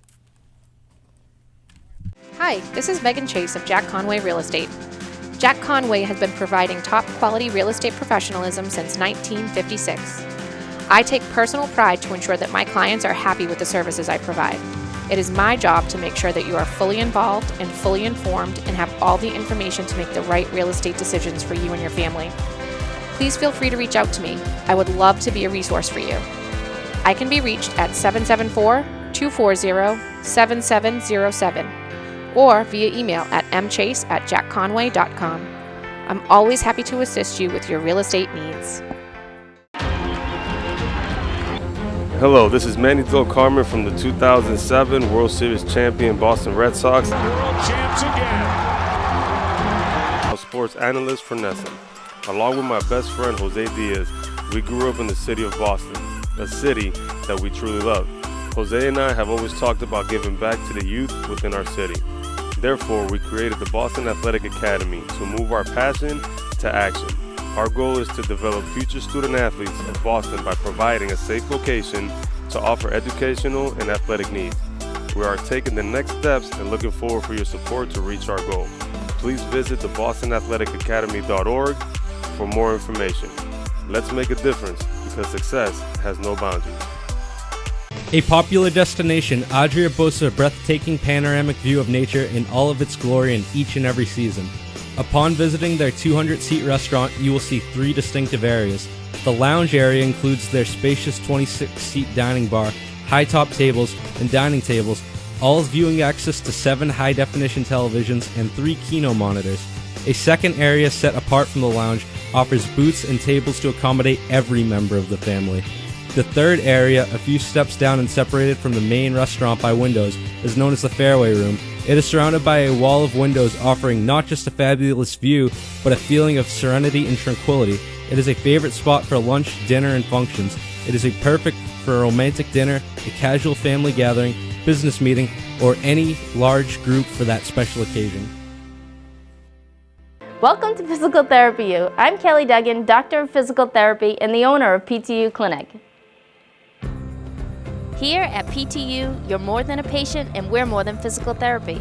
Hi, this is Megan Chase of Jack Conway Real Estate. Jack Conway has been providing top quality real estate professionalism since 1956. I take personal pride to ensure that my clients are happy with the services I provide. It is my job to make sure that you are fully involved and fully informed and have all the information to make the right real estate decisions for you and your family. please feel free to reach out to me. I would love to be a resource for you. I can be reached at 774-240-7707 or via email at mchase@jackconway.com. I'm always happy to assist you with your real estate needs.
Hello, this is Manny Del Carmen from the 2007 World Series champion Boston Red Sox.
World champs again.
Sports analyst for Nesson. Along with my best friend Jose Diaz, we grew up in the city of Boston, a city that we truly love. Jose and I have always talked about giving back to the youth within our city. Therefore, we created the Boston Athletic Academy to move our passion to action. Our goal is to develop future student athletes of Boston by providing a safe location to offer educational and athletic needs. We are taking the next steps and looking forward for your support to reach our goal. Please visit the bostonathleticacademy.org for more information. Let's make a difference because success has no boundaries.
A popular destination, Adria boasts a breathtaking panoramic view of nature in all of its glory in each and every season. Upon visiting their 200-seat restaurant, you will see 3 distinctive areas. The lounge area includes their spacious 26-seat dining bar, high-top tables, and dining tables, all with viewing access to 7 high-definition televisions and 3 Kino monitors. A second area set apart from the lounge offers booths and tables to accommodate every member of the family. The third area, a few steps down and separated from the main restaurant by windows, is known as the Fairway Room. It is surrounded by a wall of windows offering not just a fabulous view, but a feeling of serenity and tranquility. It is a favorite spot for lunch, dinner, and functions. It is perfect for a romantic dinner, a casual family gathering, business meeting, or any large group for that special occasion.
Welcome to Physical Therapy U. I'm Kelly Duggan, Doctor of Physical Therapy and the owner of PTU Clinic. Here at PTU, you're more than a patient and we're more than physical therapy.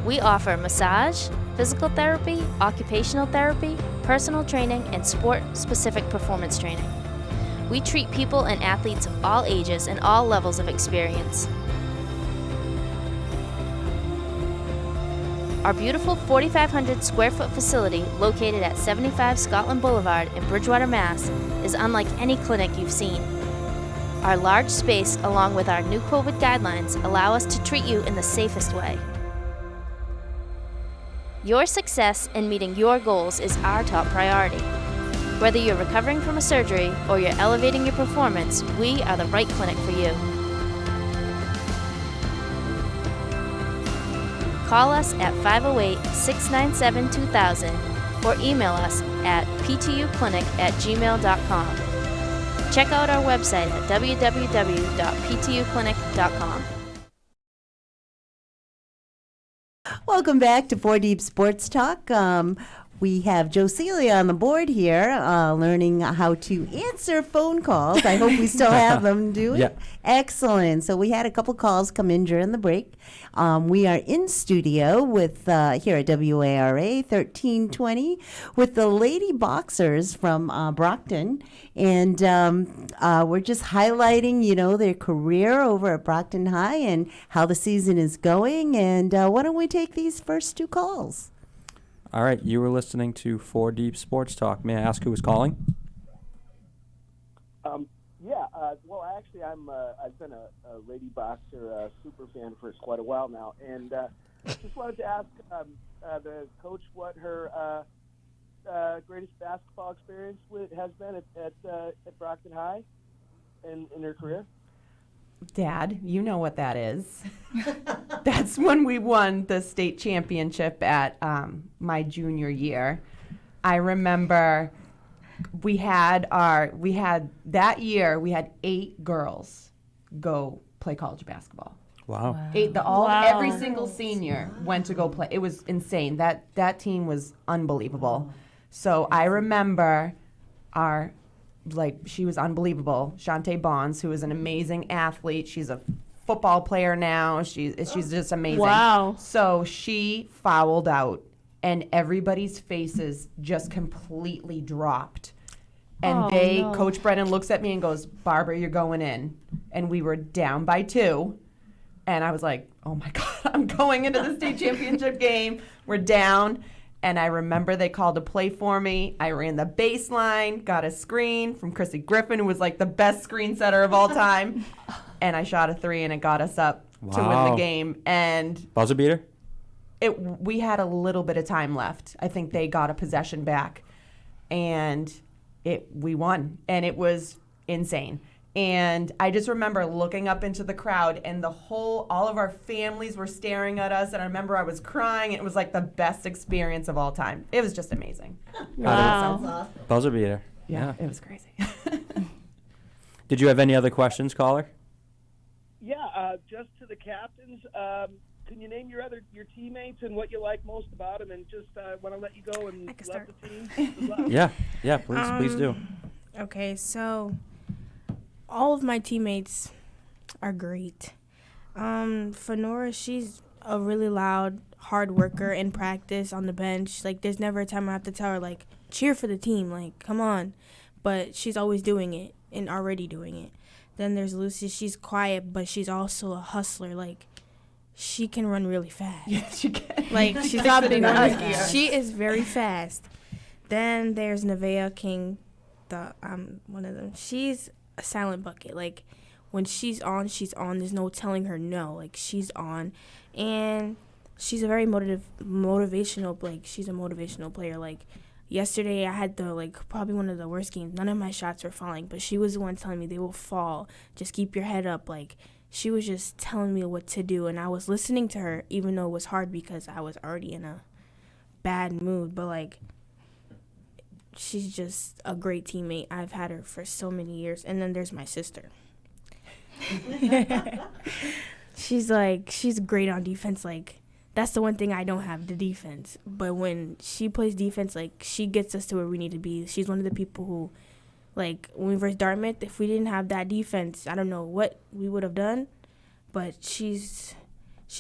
We offer massage, physical therapy, occupational therapy, personal training, and sport-specific performance training. We treat people and athletes of all ages and all levels of experience. Our beautiful 4,500 square foot facility located at 75 Scotland Boulevard in Bridgewater, Mass. is unlike any clinic you've seen. Our large space, along with our new COVID guidelines, allow us to treat you in the safest way. Your success in meeting your goals is our top priority. Whether you're recovering from a surgery or you're elevating your performance, we are the right clinic for you. Call us at 508-697-2000 or email us at ptuclinic@gmail.com. Check out our website at www.ptuclinic.com.
Welcome back to 4 Deep Sports Talk. We have Jocelia on the board here, learning how to answer phone calls. I hope we still have them, do we?
Yeah.
Excellent. So we had a couple calls come in during the break. We are in studio with here at WARA 1320 with the Lady Boxers from Brockton, and we're just highlighting, their career over at Brockton High and how the season is going. And why don't we take these first 2 calls?
All right, you were listening to 4 Deep Sports Talk. May I ask who was calling?
Well, actually, I've been a Lady Boxer super fan for quite a while now, and just wanted to ask the coach what her greatest basketball experience has been at Brockton High in her career.
Dad, you know what that is. That's when we won the state championship at my junior year. I remember we had 8 girls go play college basketball.
Wow.
8,
Wow.
Every single senior went to go play. It was insane. That team was unbelievable. So I remember she was unbelievable. Shantae Bonds, who is an amazing athlete. She's a football player now. She's just amazing.
Wow.
So she fouled out, and everybody's faces just completely dropped. And Coach Brennan looks at me and goes, "Barbara, you're going in." And we were down by 2. And I was like, oh my God, I'm going into the state championship game. We're down. And I remember they called a play for me. I ran the baseline, got a screen from Chrissy Griffin, who was like the best screen setter of all time. And I shot a 3, and it got us up to win
Wow.
the game. And
Buzzer beater?
we had a little bit of time left. I think they got a possession back, and we won, and it was insane. And I just remember looking up into the crowd, and all of our families were staring at us, and I remember I was crying. It was like the best experience of all time. It was just amazing.
Wow.
Buzzer beater.
Yeah, it was crazy.
Did you have any other questions, caller?
Yeah, just to the captains. Can you name your teammates and what you like most about them? And just want to let you go and love the team. Good luck.
Yeah, please do.
Okay, so all of my teammates are great. Fenora, she's a really loud, hard worker in practice on the bench. Like, there's never a time I have to tell her, like, cheer for the team. Like, come on. But she's always doing it and already doing it. Then there's Lucy. She's quiet, but she's also a hustler. Like, she can run really fast.
Yes, she can.
Like, she's
Not
really
being
fast.
honest.
She is very fast. Then there's Nevaeh King, one of them. She's a silent bucket. Like, when she's on, she's on. There's no telling her no. Like, she's on. And she's a very motivational, like, she's a motivational player. Like, yesterday I had probably one of the worst games. None of my shots were falling, but she was the one telling me they will fall. Just keep your head up. Like, she was just telling me what to do, and I was listening to her, even though it was hard because I was already in a bad mood. But, like, she's just a great teammate. I've had her for so many years. And then there's my sister. She's great on defense. Like, that's the one thing I don't have, the defense. But when she plays defense, like, she gets us to where we need to be. She's one of the people who, like, when we versus Dartmouth, if we didn't have that defense, I don't know what we would have done. But she's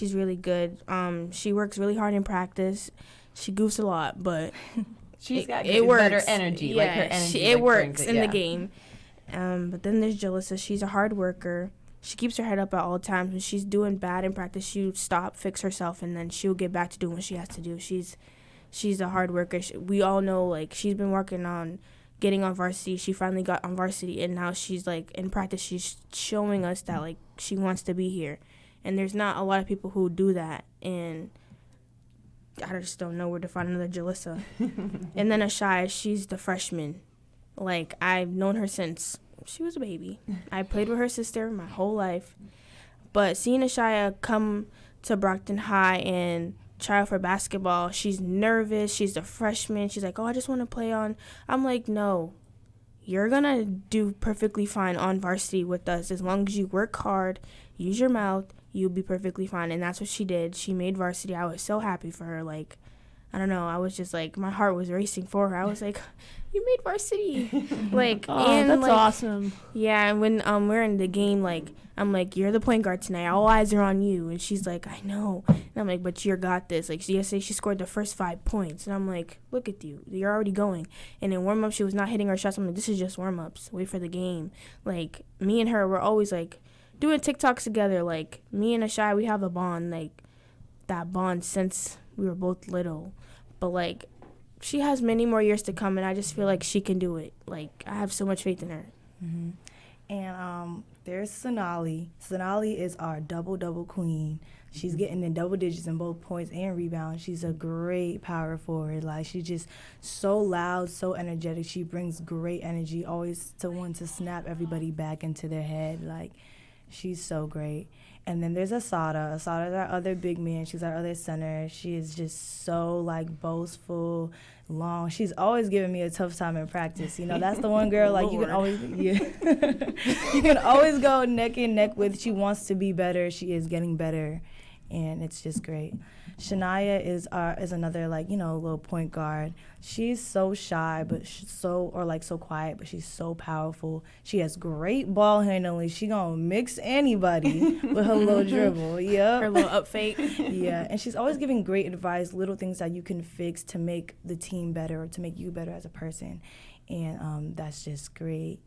really good. She works really hard in practice. She goofs a lot, but
She's got
it works.
better energy.
Yeah,
like her energy.
it
like,
works
brings
in
yeah.
the game. But then there's Jalissa. She's a hard worker. She keeps her head up at all times. When she's doing bad in practice, she'll stop, fix herself, and then she'll get back to doing what she has to do. She's a hard worker. We all know, like, she's been working on getting on varsity. She finally got on varsity, and now she's, like, in practice, she's showing us that, like, she wants to be here. And there's not a lot of people who do that, and I just don't know where to find another Jalissa. And then Ashaya, she's the freshman. Like, I've known her since she was a baby. I played with her sister my whole life. But seeing Ashaya come to Brockton High and try out for basketball, she's nervous. She's a freshman. She's like, oh, I just want to play on. I'm like, no. You're going to do perfectly fine on varsity with us. As long as you work hard, use your mouth, you'll be perfectly fine. And that's what she did. She made varsity. I was so happy for her. Like, I don't know. I was just like, my heart was racing for her. I was like, you made varsity. Like,
Oh,
and
that's
like,
awesome.
Yeah, and when we're in the game, like, I'm like, you're the point guard tonight. All eyes are on you. And she's like, I know. And I'm like, but you got this. Like, yesterday she scored the first 5 points. And I'm like, look at you. You're already going. And in warm-up, she was not hitting her shots. I'm like, this is just warm-ups. Wait for the game. Like, me and her, we're always, like, doing TikToks together. Like, me and Ashai, we have a bond. Like, that bond since we were both little. But, like, she has many more years to come, and I just feel like she can do it. Like, I have so much faith in her.
Mm-hmm. And there's Sonali. Sonali is our double-double queen. She's getting in double digits in both points and rebounds. She's a great power forward. Like, she's just so loud, so energetic. She brings great energy, always to want to snap everybody back into their head. Like, she's so great. And then there's Asada. Asada's our other big man. She's our other center. She is just so, like, boastful, long. She's always giving me a tough time in practice. You know, that's the one girl, like, you can always, you can always go neck and neck with. She wants to be better. She is getting better, and it's just great. Shania is another, like, you know, little point guard. She's so shy, but so quiet, but she's so powerful. She has great ball handling. She gonna mix anybody with her little dribble. Yeah,
Her little up fake.
Yeah, and she's always giving great advice, little things that you can fix to make the team better or to make you better as a person, and that's just great.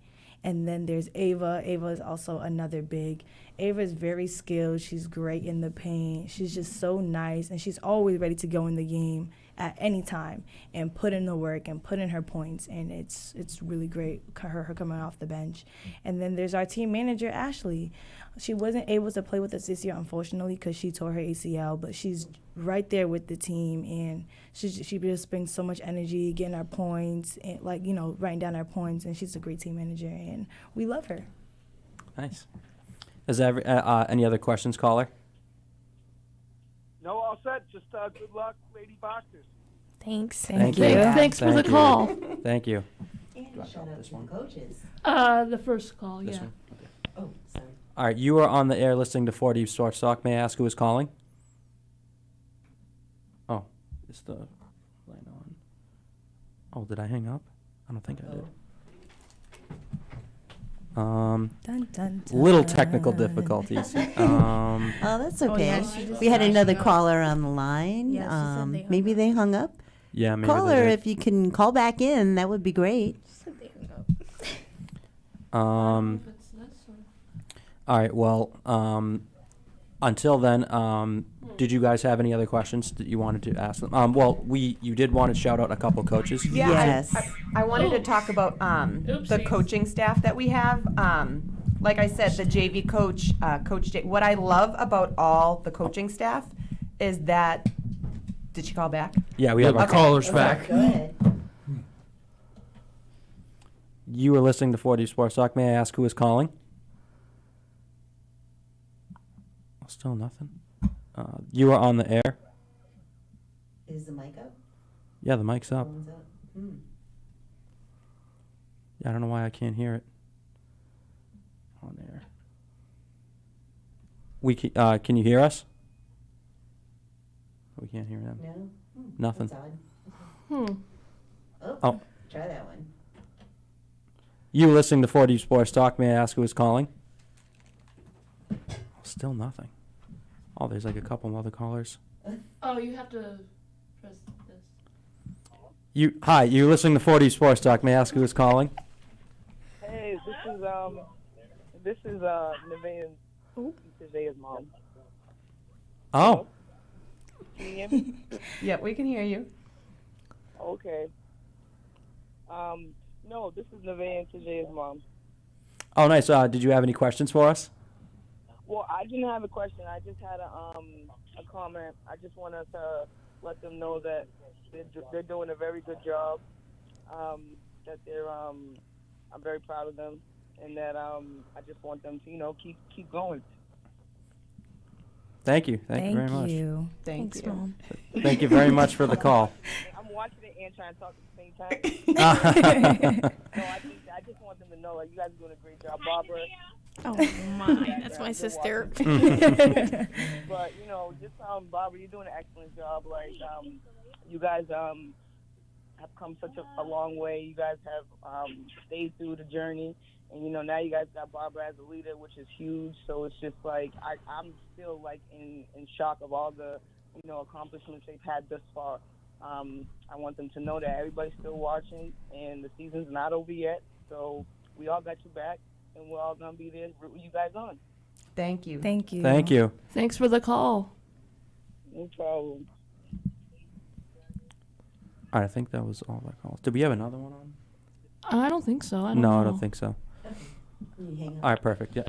And then there's Ava. Ava is also another big. Ava's very skilled. She's great in the paint. She's just so nice, and she's always ready to go in the game at any time and put in the work and put in her points, and it's really great, her coming off the bench. And then there's our team manager, Ashley. She wasn't able to play with us this year, unfortunately, because she tore her ACL, but she's right there with the team, and she just brings so much energy, getting our points, and writing down our points, and she's a great team manager, and we love her.
Nice. Is there any other questions, caller?
No, all set. Just good luck, Lady Boxers.
Thanks.
Thank you.
Thanks for the
Thank you.
call.
Thank you.
And shout out to the coaches.
The first call,
This
yeah.
one? Okay.
Oh, sorry.
All right, you are on the air listening to 4 Deep Sports Talk. May I ask who is calling? Oh, is the line on? Oh, did I hang up? I don't think I did.
Dun, dun, dun.
Little technical difficulties.
Oh, that's okay.
yeah, she just
We had
said
another
hung up.
caller on the line.
Yeah, she said they hung
Maybe
up.
they hung up.
Yeah, maybe.
Caller,
they did.
if you can call back in, that would be great.
She said they hung up.
All right. Well, until then, did you guys have any other questions that you wanted to ask them? You did want to shout out a couple coaches.
Yeah,
Yes.
I wanted to talk about the
Oopsies.
coaching staff that we have. Like I said, the JV coach, Coach J. What I love about all the coaching staff is that. Did she call back?
Yeah, we have our
Callers back.
Go ahead.
You were listening to 4D Sports Talk. May I ask who is calling? Oh, still nothing. You are on the air.
Is the mic up?
Yeah, the mic's up.
Phone's up.
Yeah, I don't know why I can't hear it. On air. Can you hear us? We can't hear them.
No?
Nothing.
That's
Hmm.
odd.
Oh.
Try that one.
You listening to 4D Sports Talk. May I ask who is calling? Still nothing. Oh, there's like a couple other callers.
Oh, you have to press this.
Hi, you listening to 4D Sports Talk. May I ask who is calling?
Hey, this is Nevaeh and Isaiah's mom.
Oh.
Can you hear me?
Yep, we can hear you.
Okay. No, this is Nevaeh and Isaiah's mom.
Oh, nice. Did you have any questions for us?
Well, I didn't have a question. I just had a comment. I just wanted to let them know that they're doing a very good job. That they're I'm very proud of them, and that I just want them to keep going.
Thank you. Thank you very much.
Thank
Thanks,
you.
Mom.
Thank you very much for the call.
I'm watching it and trying to talk at the same time. No, I just want them to know you guys are doing a great job, Barbara.
Oh my, that's my sister.
But just Barbara, you're doing an excellent job. You guys have come such a long way. You guys have stayed through the journey, and now you guys got Barbara as a leader, which is huge. So it's just I'm still in shock of all the accomplishments they've had thus far. I want them to know that everybody's still watching, and the season's not over yet. So we all got your back, and we're all gonna be there to root you guys on.
Thank you.
Thank you.
Thank you.
Thanks for the call.
No problem.
All right, I think that was all the calls. Did we have another one on?
I don't think so. I don't
No,
know.
I don't think so.
You hang up.
All right, perfect. Yeah.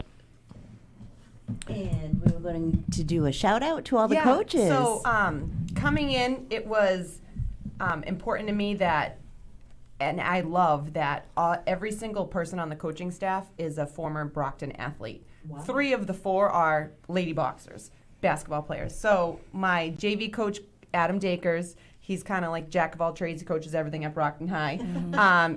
And we were going to do a shout out to all the coaches.
So coming in, it was important to me that, and I love that every single person on the coaching staff is a former Brockton athlete.
Wow.
3 of the 4 are lady boxers, basketball players. So my JV coach, Adam Dakers, he's kind of like jack of all trades. He coaches everything at Brockton High.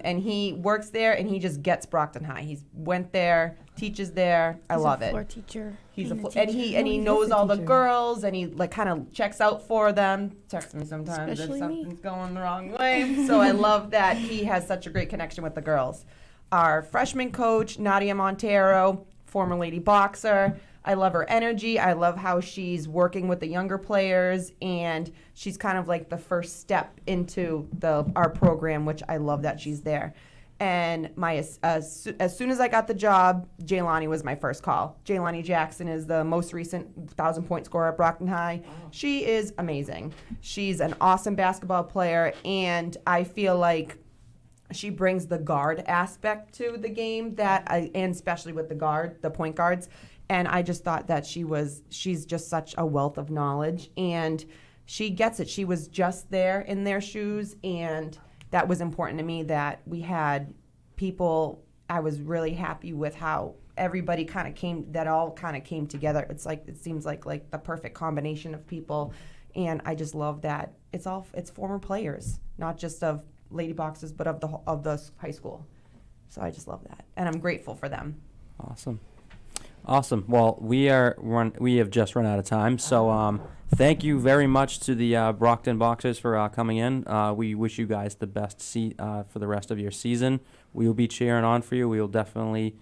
And he works there, and he just gets Brockton High. He's went there, teaches there. I love it.
Floor teacher.
He's
being
a
teacher.
and he knows all the girls, and he kind of checks out for them. Texts me sometimes
Especially
if
me.
something's going the wrong way. So I love that he has such a great connection with the girls. Our freshman coach, Nadia Montero, former lady boxer. I love her energy. I love how she's working with the younger players, and she's kind of like the first step into our program, which I love that she's there. And as soon as I got the job, Jaylani was my first call. Jaylani Jackson is the most recent 1,000-point scorer at Brockton High. She is amazing. She's an awesome basketball player, and I feel like she brings the guard aspect to the game and especially with the point guards. And I just thought that she's just such a wealth of knowledge, and she gets it. She was just there in their shoes, and that was important to me that we had people. I was really happy with how everybody kind of came together. It seems like the perfect combination of people, and I just love that it's former players, not just of Lady Boxers, but of the high school. So I just love that, and I'm grateful for them.
Awesome. Well, we have just run out of time, so thank you very much to the Brockton Boxers for coming in. We wish you guys the best for the rest of your season. We will be cheering on for you. We will definitely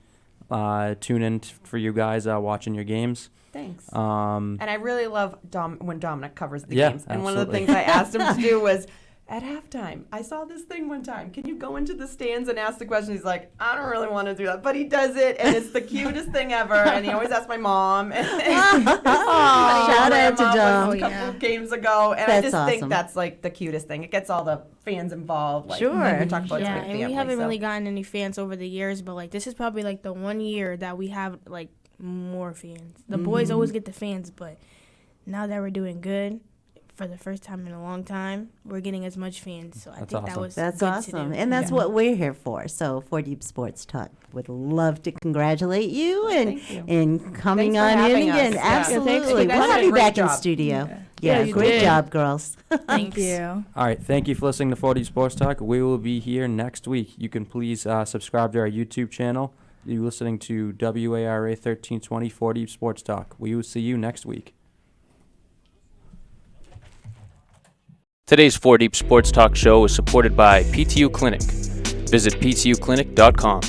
tune in for you guys watching your games.
Thanks. And I really love when Dominic covers the games. And
absolutely.
One of the things I asked him to do was, at halftime, I saw this thing one time. Can you go into the stands and ask the question? He's like, I don't really want to do that. But he does it, and it's the cutest thing ever. And he always asks my mom.
Shout out to Dom.
A couple of games ago. And
That's
I just
awesome.
think that's like the cutest thing. It gets all the fans involved. Like,
Sure.
we talk about
Yeah,
it's
and
family,
we haven't
so.
really gotten any fans over the years, but like this is probably like the one year that we have like more fans. The boys always get the fans, but now that we're doing good for the first time in a long time, we're getting as much fans. So I think that was
That's
good
awesome.
to do.
And that's what we're here for. So For Deep Sports Talk would love to congratulate you and coming
Thanks for
on in
having us.
again.
Yeah.
Absolutely.
Yeah, thanks. You guys
We'll
did
have
a
you
great
back in
job.
studio.
Yeah,
Yeah,
you
great
did.
job, girls.
Thank you.
All right, thank you for listening to 4D Sports Talk. We will be here next week. You can please subscribe to our YouTube channel. You're listening to WARA 1320 4D Sports Talk. We will see you next week.
Today's 4 Deep Sports Talk show is supported by PTU Clinic. Visit ptuclinic.com.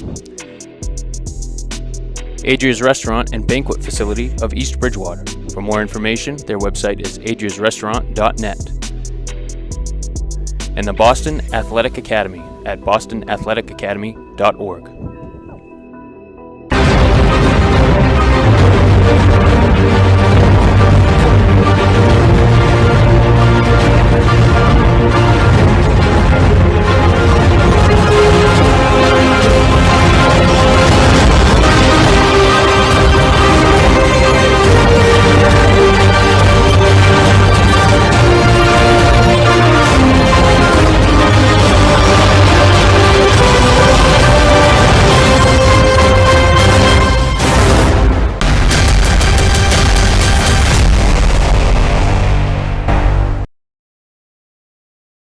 Adria's Restaurant and Banquet Facility of East Bridgewater. For more information, their website is adriasrestaurant.net. And the Boston Athletic Academy at bostonathleticacademy.org.